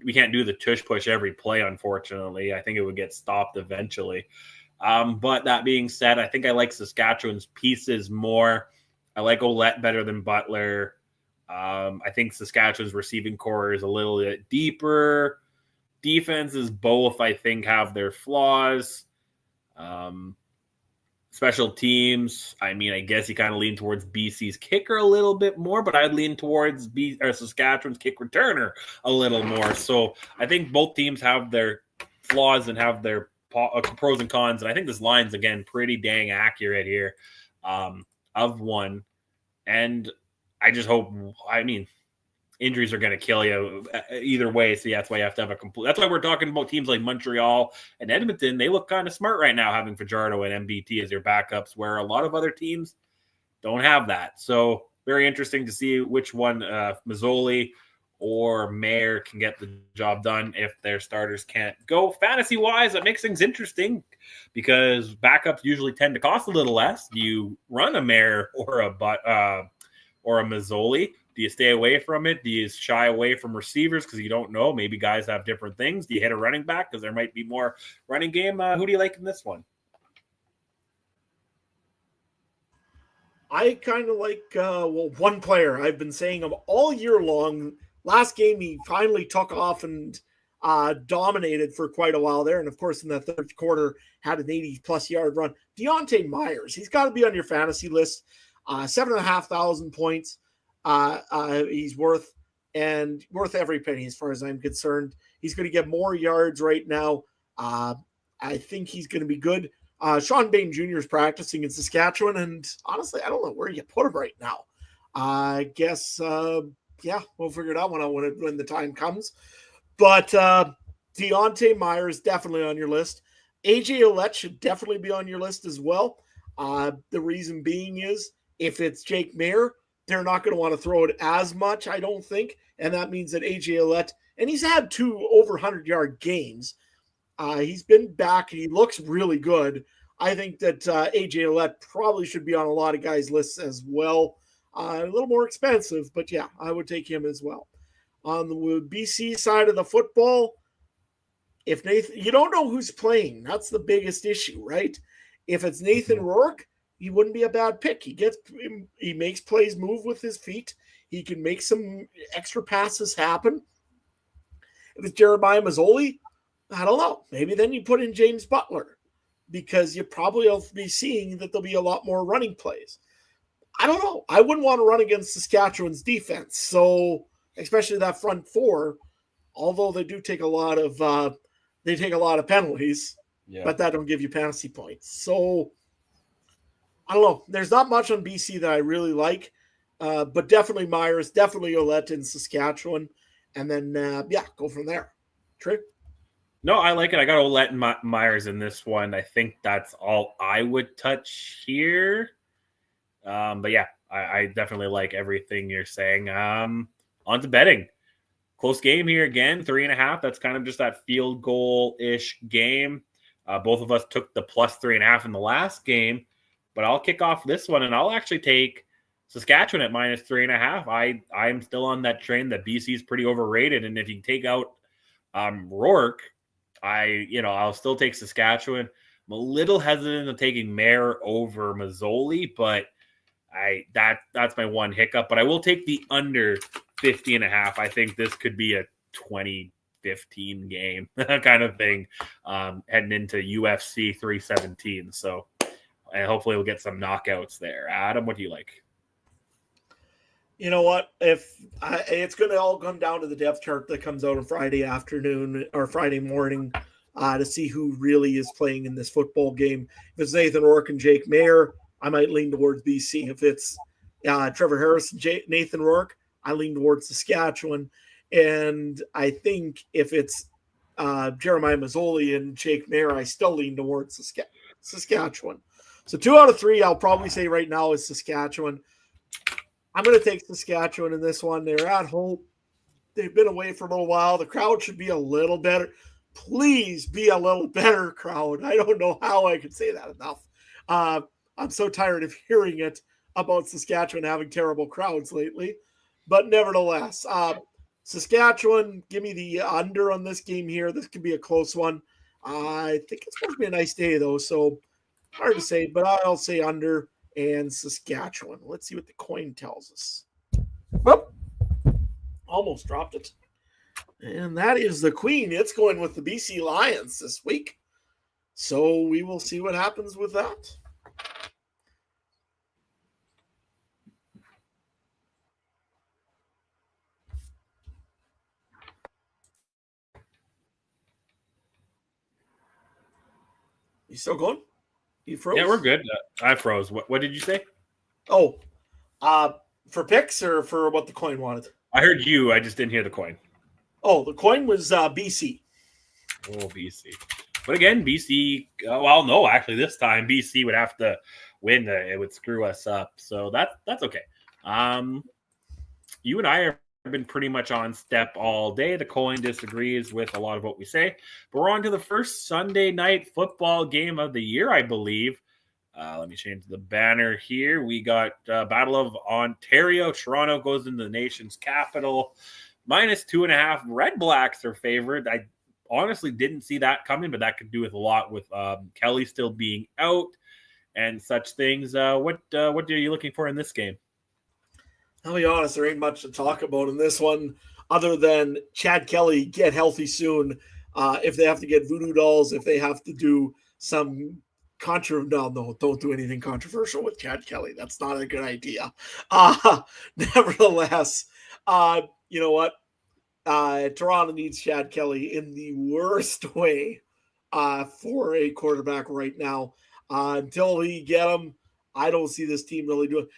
we can't do the tush push every play, unfortunately. I think it would get stopped eventually. But that being said, I think I like Saskatchewan's pieces more. I like Ouellette better than Butler. I think Saskatchewan's receiving core is a little bit deeper. Defenses both, I think, have their flaws. Special teams, I mean, I guess you kind of lean towards BC's kicker a little bit more, but I'd lean towards Saskatchewan's kick returner a little more. So I think both teams have their flaws and have their pros and cons. And I think this line's, again, pretty dang accurate here of one. And I just hope, injuries are going to kill you either way. So that's why you have to have that's why we're talking about teams like Montreal and Edmonton. They look kind of smart right now having Fajardo and MBT as their backups, where a lot of other teams don't have that. So very interesting to see which one Mazzoli or Maier can get the job done if their starters can't go. Fantasy wise, that makes things interesting because backups usually tend to cost a little less. Do you run a Maier or a Mazzoli? Do you stay away from it? Do you shy away from receivers because you don't know? Maybe guys have different things. Do you hit a running back because there might be more running game? Who do you like in this one? I kind of like, one player. I've been saying him all year long. Last game, he finally took off and dominated for quite a while there. And, of course, in the third quarter, had an 80-plus yard run. Deontay Myers, he's got to be on your fantasy list. 7,500 points. He's worth every penny as far as I'm concerned. He's going to get more yards right now. I think he's going to be good. Sean Bain Jr. is practicing in Saskatchewan, and honestly, I don't know where you put him right now. I guess, we'll figure it out when the time comes. But Deontay Myers definitely on your list. AJ Ouellette should definitely be on your list as well. The reason being is if it's Jake Maier, they're not going to want to throw it as much, I don't think. And that means that AJ Ouellette, and he's had 2 over 100-yard games. He's been back and he looks really good. I think that AJ Ouellette probably should be on a lot of guys' lists as well. A little more expensive, but yeah, I would take him as well. On the BC side of the football, if Nathan, you don't know who's playing. That's the biggest issue, right? If it's Nathan Rourke, he wouldn't be a bad pick. He makes plays move with his feet. He can make some extra passes happen. If it's Jeremiah Mazzoli, I don't know. Maybe then you put in James Butler because you probably will be seeing that there'll be a lot more running plays. I don't know. I wouldn't want to run against Saskatchewan's defense. So, especially that front four, although they do take a lot of penalties, but that don't give you fantasy points. So, I don't know. There's not much on BC that I really like, but definitely Myers, definitely Ouellette in Saskatchewan, and then go from there. Trey? No, I like it. I got Ouellette and Myers in this one. I think that's all I would touch here. But yeah, I definitely like everything you're saying. On to betting. Close game here again, 3.5. That's kind of just that field goal-ish game. Both of us took the plus 3.5 in the last game, but I'll kick off this one, and I'll actually take Saskatchewan at minus 3.5. I'm still on that train that BC is pretty overrated, and if you take out Rourke, I'll still take Saskatchewan. I'm a little hesitant of taking Maier over Mazzoli, but that's my one hiccup. But I will take the under 50.5. I think this could be a 2015 game kind of thing heading into UFC 317. So and hopefully we'll get some knockouts there. Adam, what do you like? You know what? It's going to all come down to the depth chart that comes out on Friday afternoon or Friday morning to see who really is playing in this football game. If it's Nathan Rourke and Jake Maier, I might lean towards BC. If it's Trevor Harris and Nathan Rourke, I lean towards Saskatchewan. And I think if it's Jeremiah Mazzoli and Jake Maier, I still lean towards Saskatchewan. So 2 out of 3, I'll probably say right now is Saskatchewan. I'm going to take Saskatchewan in this one. They're at home. They've been away for a little while. The crowd should be a little better. Please be a little better, crowd. I don't know how I could say that enough. I'm so tired of hearing it about Saskatchewan having terrible crowds lately. But nevertheless, Saskatchewan, give me the under on this game here. This could be a close one. I think it's going to be a nice day, though, so hard to say. But I'll say under and Saskatchewan. Let's see what the coin tells us. Whoop. Almost dropped it. And that is the queen. It's going with the BC Lions this week. So we will see what happens with that. You still going? You froze? Yeah, we're good. I froze. What did you say? Oh, for picks or for what the coin wanted? I heard you. I just didn't hear the coin. Oh, the coin was BC. Oh, BC. But again, BC, no, actually this time BC would have to win. It would screw us up. So that's okay. You and I have been pretty much on step all day. The coin disagrees with a lot of what we say. But we're on to the first Sunday night football game of the year, I believe. Let me change the banner here. We got Battle of Ontario. Toronto goes into the nation's capital. Minus 2.5. Red Blacks are favored. I honestly didn't see that coming, but that could do with a lot with Kelly still being out and such things. What are you looking for in this game? I'll be honest, there ain't much to talk about in this one other than Chad Kelly get healthy soon. If they have to get voodoo dolls, if they have to do some no, don't do anything controversial with Chad Kelly. That's not a good idea. Nevertheless, you know what? Toronto needs Chad Kelly in the worst way for a quarterback right now. Until he get him, I don't see this team really doing.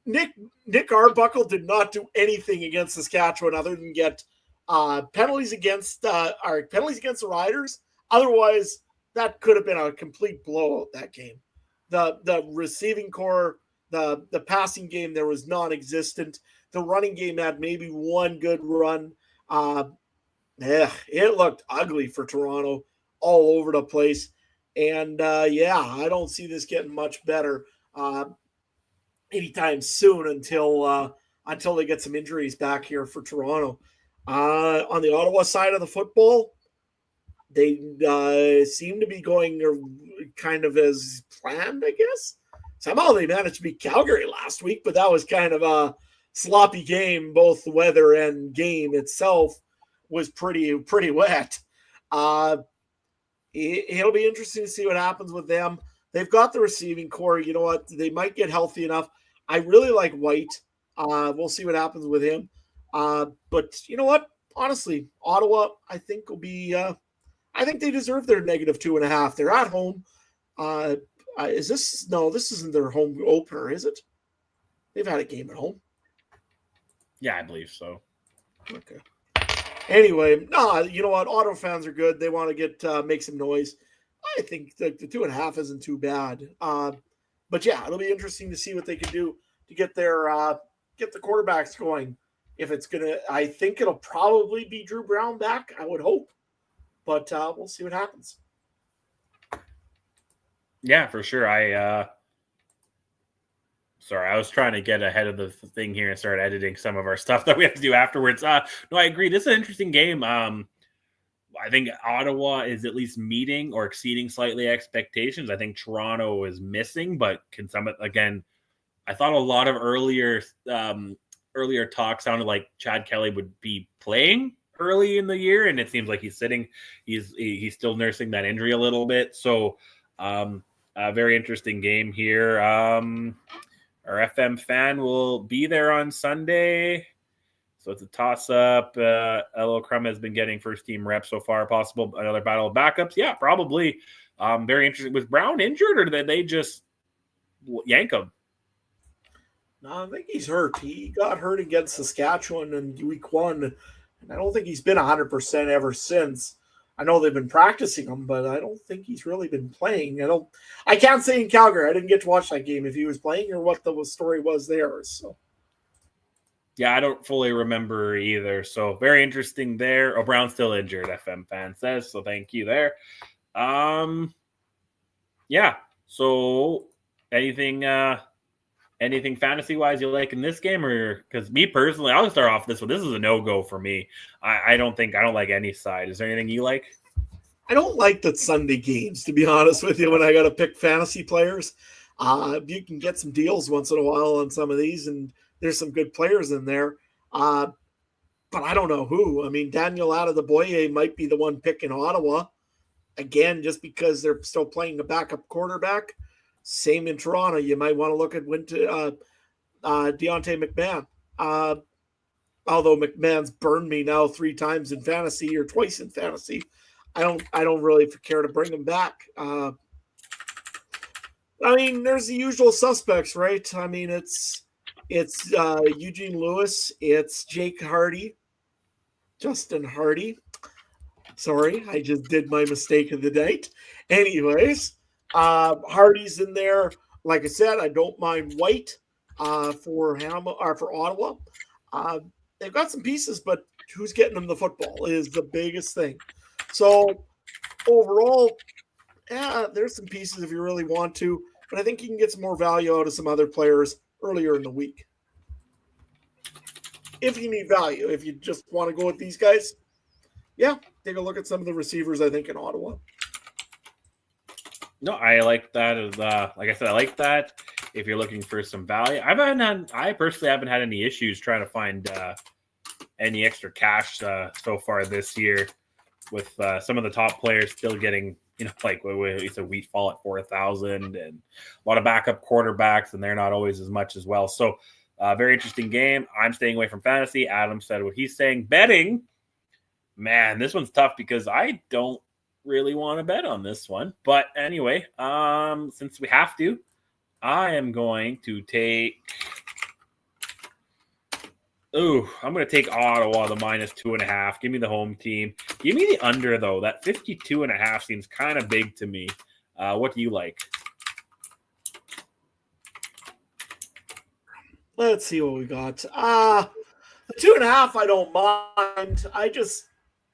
Nick Arbuckle did not do anything against Saskatchewan other than get penalties against the Riders. Otherwise, that could have been a complete blowout, that game. the receiving core, the passing game there was non-existent. The running game had maybe one good run. It looked ugly for Toronto all over the place. And I don't see this getting much better anytime soon until they get some injuries back here for Toronto. On the Ottawa side of the football, they seem to be going kind of as planned, I guess. Somehow they managed to beat Calgary last week, but that was kind of a sloppy game. Both the weather and game itself was pretty wet. It'll be interesting to see what happens with them. They've got the receiving core. You know what? They might get healthy enough. I really like White. We'll see what happens with him. But you know what? Honestly, Ottawa, I think will be. I think they deserve their -2.5. They're at home. Is this? No, this isn't their home opener, is it? They've had a game at home. Yeah, I believe so. Okay. Anyway, you know what? Ottawa fans are good. They want to get make some noise. I think the 2.5 isn't too bad. But yeah, it'll be interesting to see what they can do to get the quarterbacks going. If it's gonna, I think it'll probably be Drew Brown back. I would hope, but we'll see what happens. Yeah, for sure. Sorry, I was trying to get ahead of the thing here and start editing some of our stuff that we have to do afterwards. No, I agree. This is an interesting game. I think Ottawa is at least meeting or exceeding slightly expectations. I think Toronto is missing, but can some again. I thought a lot of earlier talk sounded like Chad Kelly would be playing early in the year, and it seems like he's sitting. He's still nursing that injury a little bit. So, a very interesting game here. Our FM fan will be there on Sunday. So it's a toss-up. Elo Crum has been getting first-team reps so far. Possible another battle of backups? Yeah, probably. Very interesting. Was Brown injured, or did they just yank him? No, I think he's hurt. He got hurt against Saskatchewan in week 1, and I don't think he's been 100% ever since. I know they've been practicing him, but I don't think he's really been playing. I can't say in Calgary. I didn't get to watch that game if he was playing or what the story was there. So, yeah, I don't fully remember either. So very interesting there. Oh, Brown's still injured, FM fan says. So thank you there. Yeah. So anything fantasy wise you like in this game, or because me personally, I'll start off this one. This is a no-go for me. I don't like any side. Is there anything you like? I don't like the Sunday games, to be honest with you, when I got to pick fantasy players. You can get some deals once in a while on some of these, and there's some good players in there. But I don't know who. I mean, Daniel Adeboye might be the one picking Ottawa. Again, just because they're still playing the backup quarterback. Same in Toronto. You might want to look at Deontay McMahon. Although McMahon's burned me now 3 times in fantasy or twice in fantasy, I don't really care to bring him back. I mean, there's the usual suspects, right? I mean, it's Eugene Lewis, it's Jake Hardy, Justin Hardy. Sorry, I just did my mistake of the night. Anyways, Hardy's in there. Like I said, I don't mind White for Ottawa. They've got some pieces, but who's getting them the football is the biggest thing. So overall, yeah, there's some pieces if you really want to, but I think you can get some more value out of some other players earlier in the week. If you need value, if you just want to go with these guys, yeah, take a look at some of the receivers, I think, in Ottawa. No, I like that. Like I said, I like that. If you're looking for some value, I personally haven't had any issues trying to find any extra cash so far this year, with some of the top players still getting, like it's a wheat fall at 4,000, and a lot of backup quarterbacks, and they're not always as much as well. So, very interesting game. I'm staying away from fantasy. Adam said what he's saying. Betting, man, this one's tough because I don't really want to bet on this one. But anyway, since we have to, I am going to take. I'm going to take Ottawa, the -2.5. Give me the home team. Give me the under, though. That 52.5 seems kind of big to me. What do you like? Let's see what we got. The 2.5, I don't mind. I just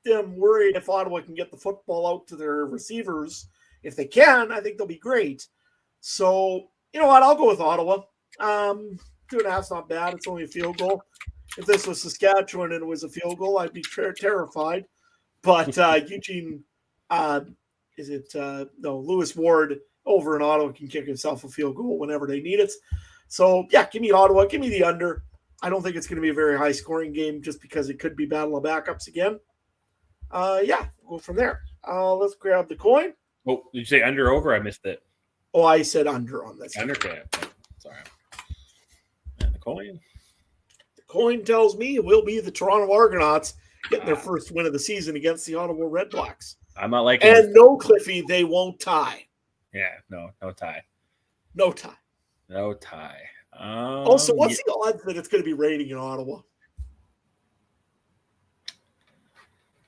am worried if Ottawa can get the football out to their receivers. If they can, I think they'll be great. So, you know what? I'll go with Ottawa. 2.5's not bad. It's only a field goal. If this was Saskatchewan and it was a field goal, I'd be terrified. But Eugene, Lewis Ward over in Ottawa can kick himself a field goal whenever they need it. So, yeah, give me Ottawa. Give me the under. I don't think it's going to be a very high-scoring game just because it could be battle of backups again. We'll go from there. Let's grab the coin. Oh, did you say under or over? I missed it. Oh, I said under on this. Under, okay. Sorry. And the coin? The coin tells me it will be the Toronto Argonauts getting their first win of the season against the Ottawa Red Blacks. I'm not liking And no, Cliffy, they won't tie. Yeah, no tie. No tie. No tie. Also, what's the odds that it's going to be raining in Ottawa?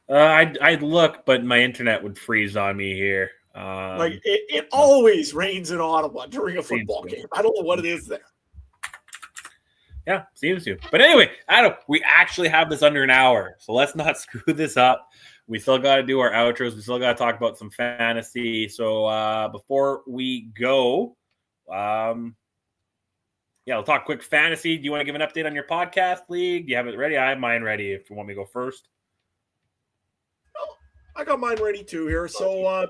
I'd look, but my internet would freeze on me here. It always rains in Ottawa during a football game. I don't know what it is there. Yeah, seems to. But anyway, Adam, we actually have this under an hour, so let's not screw this up. We still got to do our outros. We still got to talk about some fantasy. So before we go, we'll talk quick fantasy. Do you want to give an update on your podcast league? Do you have it ready? I have mine ready if you want me to go first. I got mine ready too here. So,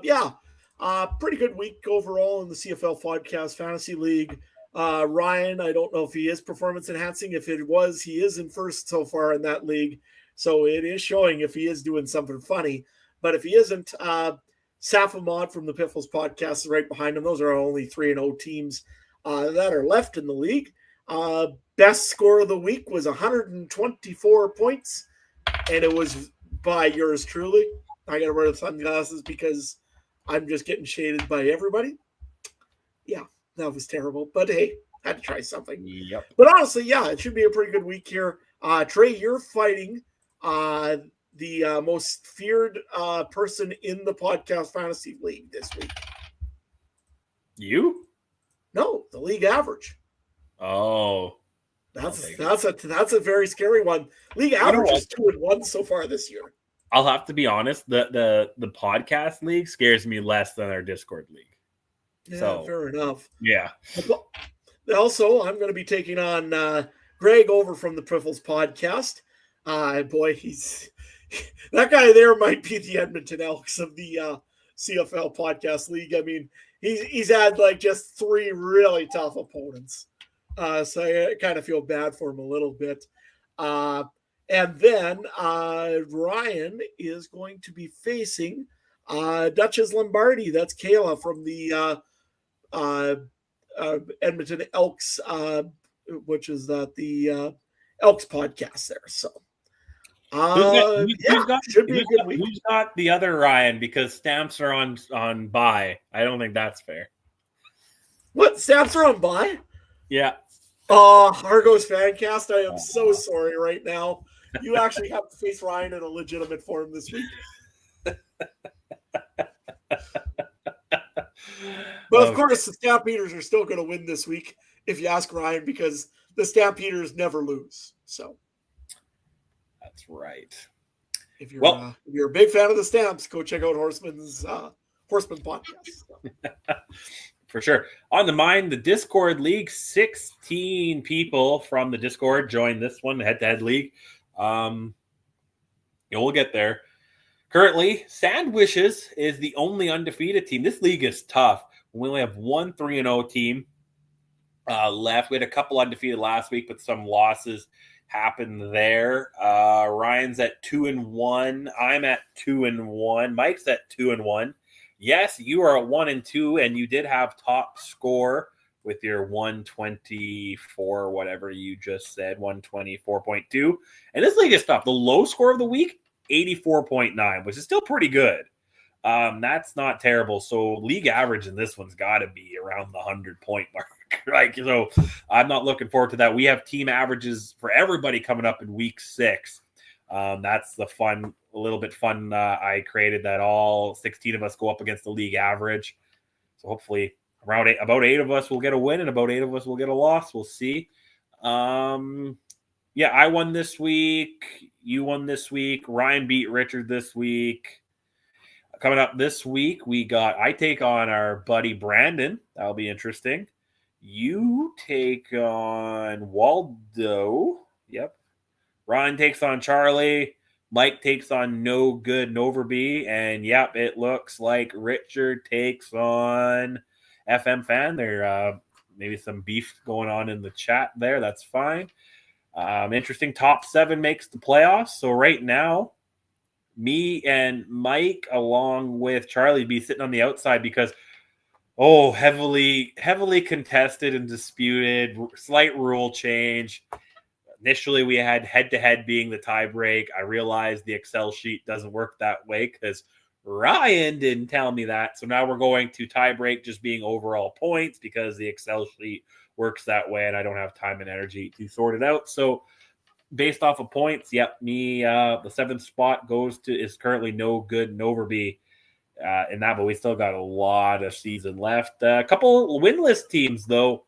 pretty good week overall in the CFL Podcast Fantasy League. Ryan, I don't know if he is performance enhancing. If it was, he is in first so far in that league. So it is showing if he is doing something funny. But if he isn't, Safamod from the Piffles Podcast is right behind him. Those are our only 3-0 teams that are left in the league. Best score of the week was 124 points, and it was by yours truly. I got to wear the sunglasses because I'm just getting shaded by everybody. Yeah, that was terrible. But hey, had to try something. Yep. But honestly, yeah, it should be a pretty good week here. Trey, you're fighting the most feared person in the Podcast Fantasy League this week. You? No, the league average. Oh. That's a very scary one. League average is 2-1 so far this year. I'll have to be honest. The podcast league scares me less than our Discord league. Yeah, so, fair enough. Yeah. Also, I'm going to be taking on Greg over from the Priffles Podcast. He's that guy there might be the Edmonton Elks of the CFL Podcast League. I mean, he's had like just 3 really tough opponents. So I kind of feel bad for him a little bit. And then Ryan is going to be facing Duchess Lombardi. That's Kayla from the Edmonton Elks, which is the Elks podcast there. So should be a good week. Who's got the other Ryan? Because stamps are on bye. I don't think that's fair. What, stamps are on bye? Yeah. Argos Fancast, I am so sorry right now. You actually have to face Ryan in a legitimate form this week. But of course, the Stampeders are still going to win this week, if you ask Ryan, because the Stampeders never lose. So that's right. If you're a big fan of the Stamps, go check out Horseman podcast. For sure. On the mind, the Discord League, 16 people from the Discord joined this one, the head-to-head league. We'll get there. Currently, Sandwiches is the only undefeated team. This league is tough. We only have one 3-0 team left. We had a couple undefeated last week, but some losses happened there. Ryan's at 2-1. I'm at 2-1. Mike's at 2-1. Yes, you are at 1-2, and you did have top score with your 124, whatever you just said, 124.2. And this league is tough. The low score of the week, 84.9, which is still pretty good. That's not terrible. So league average in this one's got to be around the 100-point mark. Right? So I'm not looking forward to that. We have team averages for everybody coming up in week 6. That's the fun, a little bit fun. I created that all 16 of us go up against the league average. So hopefully about 8 of us will get a win and about 8 of us will get a loss. We'll see. Yeah, I won this week. You won this week. Ryan beat Richard this week. Coming up this week, I take on our buddy Brandon. That'll be interesting. You take on Waldo. Yep. Ryan takes on Charlie. Mike takes on No Good Noverby. And yep, it looks like Richard takes on FM Fan. There maybe some beef going on in the chat there. That's fine. Interesting. Top 7 makes the playoffs. So right now, me and Mike, along with Charlie, be sitting on the outside because, heavily contested and disputed. Slight rule change. Initially, we had head-to-head being the tie break. I realized the Excel sheet doesn't work that way because Ryan didn't tell me that. So now we're going to tie break just being overall points because the Excel sheet works that way, and I don't have time and energy to sort it out. So based off of points, yep, me, the 7th spot is currently No Good Noverby in that, but we still got a lot of season left. A couple winless teams, though,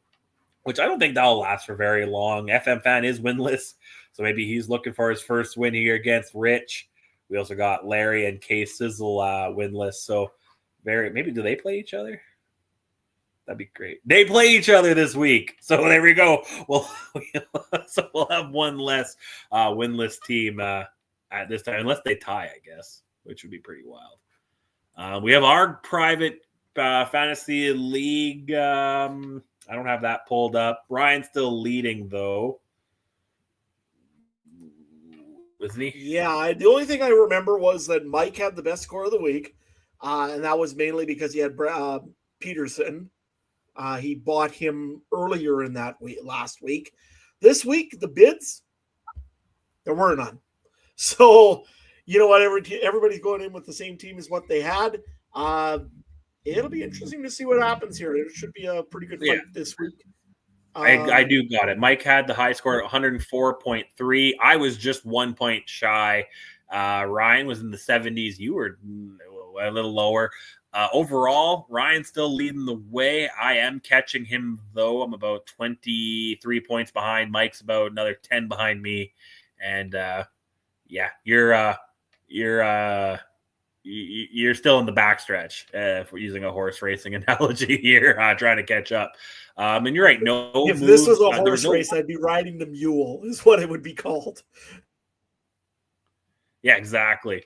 which I don't think that'll last for very long. FM Fan is winless, so maybe he's looking for his first win here against Rich. We also got Larry and K Sizzle winless, so maybe do they play each other? That'd be great. They play each other this week. So there we go. We'll have one less winless team at this time, unless they tie, I guess, which would be pretty wild. We have our private fantasy league. I don't have that pulled up. Ryan's still leading, though. Isn't he? Yeah, the only thing I remember was that Mike had the best score of the week, and that was mainly because he had Peterson. He bought him earlier in that week, last week. This week, the bids, there were none. So, you know what? Everybody's going in with the same team as what they had. It'll be interesting to see what happens here. It should be a pretty good fight this week. I do got it. Mike had the high score at 104.3. I was just 1 point shy. Ryan was in the 70s. You were a little lower. Overall, Ryan's still leading the way. I am catching him, though. I'm about 23 points behind. Mike's about another 10 behind me. And you're still in the backstretch if we're using a horse racing analogy here, trying to catch up. And you're right. If this was a horse race, I'd be riding the mule, is what it would be called. Yeah, exactly.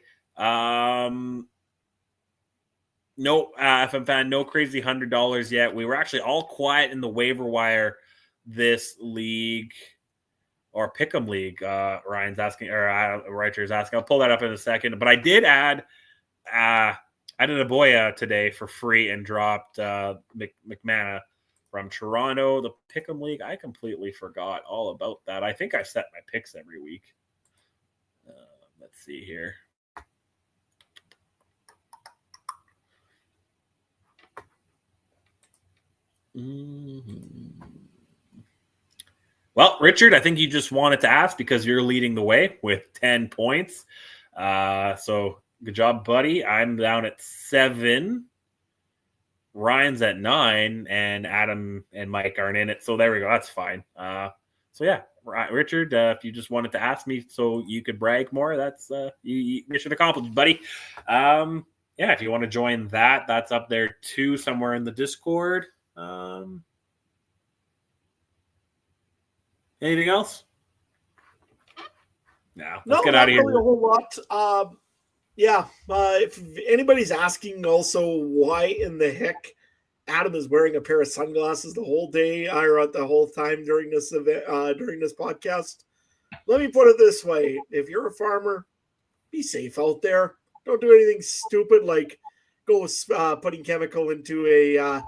No, FM Fan, no crazy $100 yet. We were actually all quiet in the waiver wire this league or Pick'em league. Ryan's asking, or Richard's asking. I'll pull that up in a second. But I did add Adenaboya today for free and dropped McMahon from Toronto. The Pick'em league, I completely forgot all about that. I think I set my picks every week. Let's see here. Well, Richard, I think you just wanted to ask because you're leading the way with 10 points. So good job, buddy. I'm down at 7. Ryan's at 9, and Adam and Mike aren't in it. So there we go. That's fine. So yeah, Richard, if you just wanted to ask me so you could brag more, that's mission accomplished, buddy. Yeah, if you want to join that, that's up there too, somewhere in the Discord. Anything else? No, let's get out of here. Really a whole lot. If anybody's asking also why in the heck Adam is wearing a pair of sunglasses the whole day or the whole time during this event, during this podcast, let me put it this way: if you're a farmer, be safe out there. Don't do anything stupid like go putting chemical into a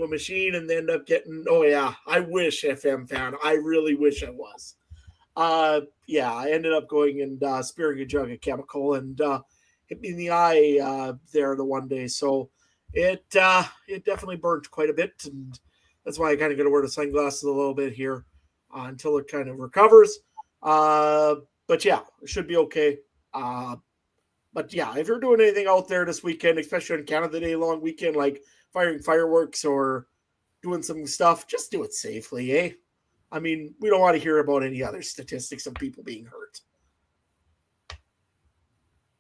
machine and end up getting. Oh yeah, I wish FM Fan. I really wish I was. I ended up going and spearing a jug of chemical and hit me in the eye there the one day. So it definitely burnt quite a bit, and that's why I kind of got to wear the sunglasses a little bit here until it kind of recovers. But yeah, it should be okay. But yeah, if you're doing anything out there this weekend, especially on Canada Day long weekend, like firing fireworks or doing some stuff, just do it safely, eh? I mean, we don't want to hear about any other statistics of people being hurt.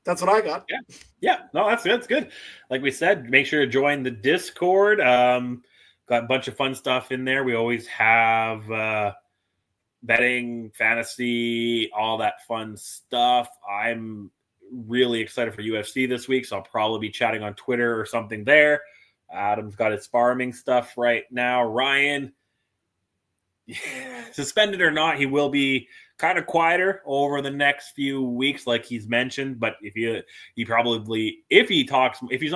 That's what I got. Yeah. No, that's good. Like we said, make sure to join the Discord. Got a bunch of fun stuff in there. We always have betting, fantasy, all that fun stuff. I'm really excited for UFC this week, so I'll probably be chatting on Twitter or something there. Adam's got his farming stuff right now. Ryan, suspended or not, he will be kind of quieter over the next few weeks, like he's mentioned. But if he's not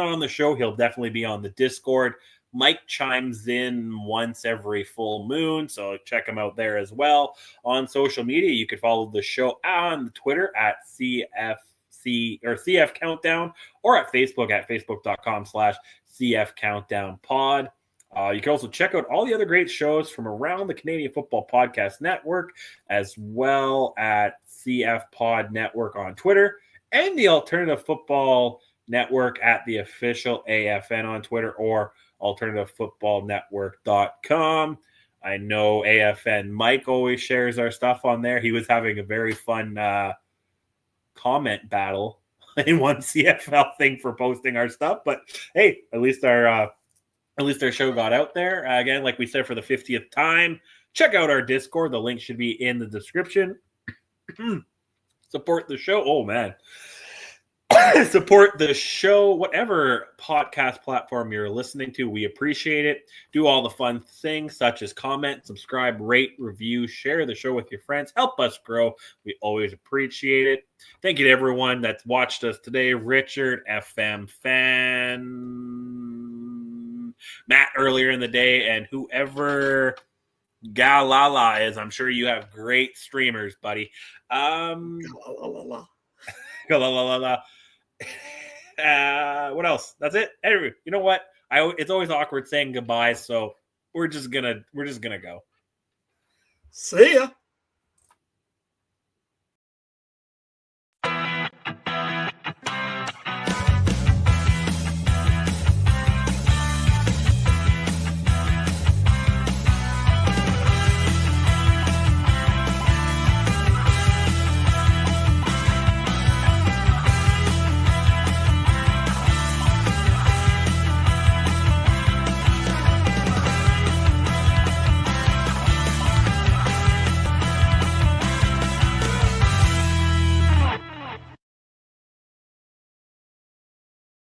on the show, he'll definitely be on the Discord. Mike chimes in once every full moon, so check him out there as well. On social media, you could follow the show on Twitter at CFC or CF Countdown, or at Facebook at facebook.com/CF Countdown Pod. You can also check out all the other great shows from around the Canadian Football Podcast Network, as well at CF Pod Network on Twitter, and the Alternative Football Network at the official AFN on Twitter, or alternativefootballnetwork.com. I know AFN Mike always shares our stuff on there. He was having a very fun comment battle in one CFL thing for posting our stuff, but hey, at least our show got out there. Again, like we said, for the 50th time, check out our Discord. The link should be in the description. Support the show. Oh, man. Support the show, whatever podcast platform you're listening to. We appreciate it. Do all the fun things such as comment, subscribe, rate, review, share the show with your friends. Help us grow. We always appreciate it. Thank you to everyone that's watched us today. Richard, FM Fan, Matt earlier in the day, and whoever Galala is. I'm sure you have great streamers, buddy. Galala. What else? That's it. Anyway, you know what? It's always awkward saying goodbye, so we're just gonna go. See ya.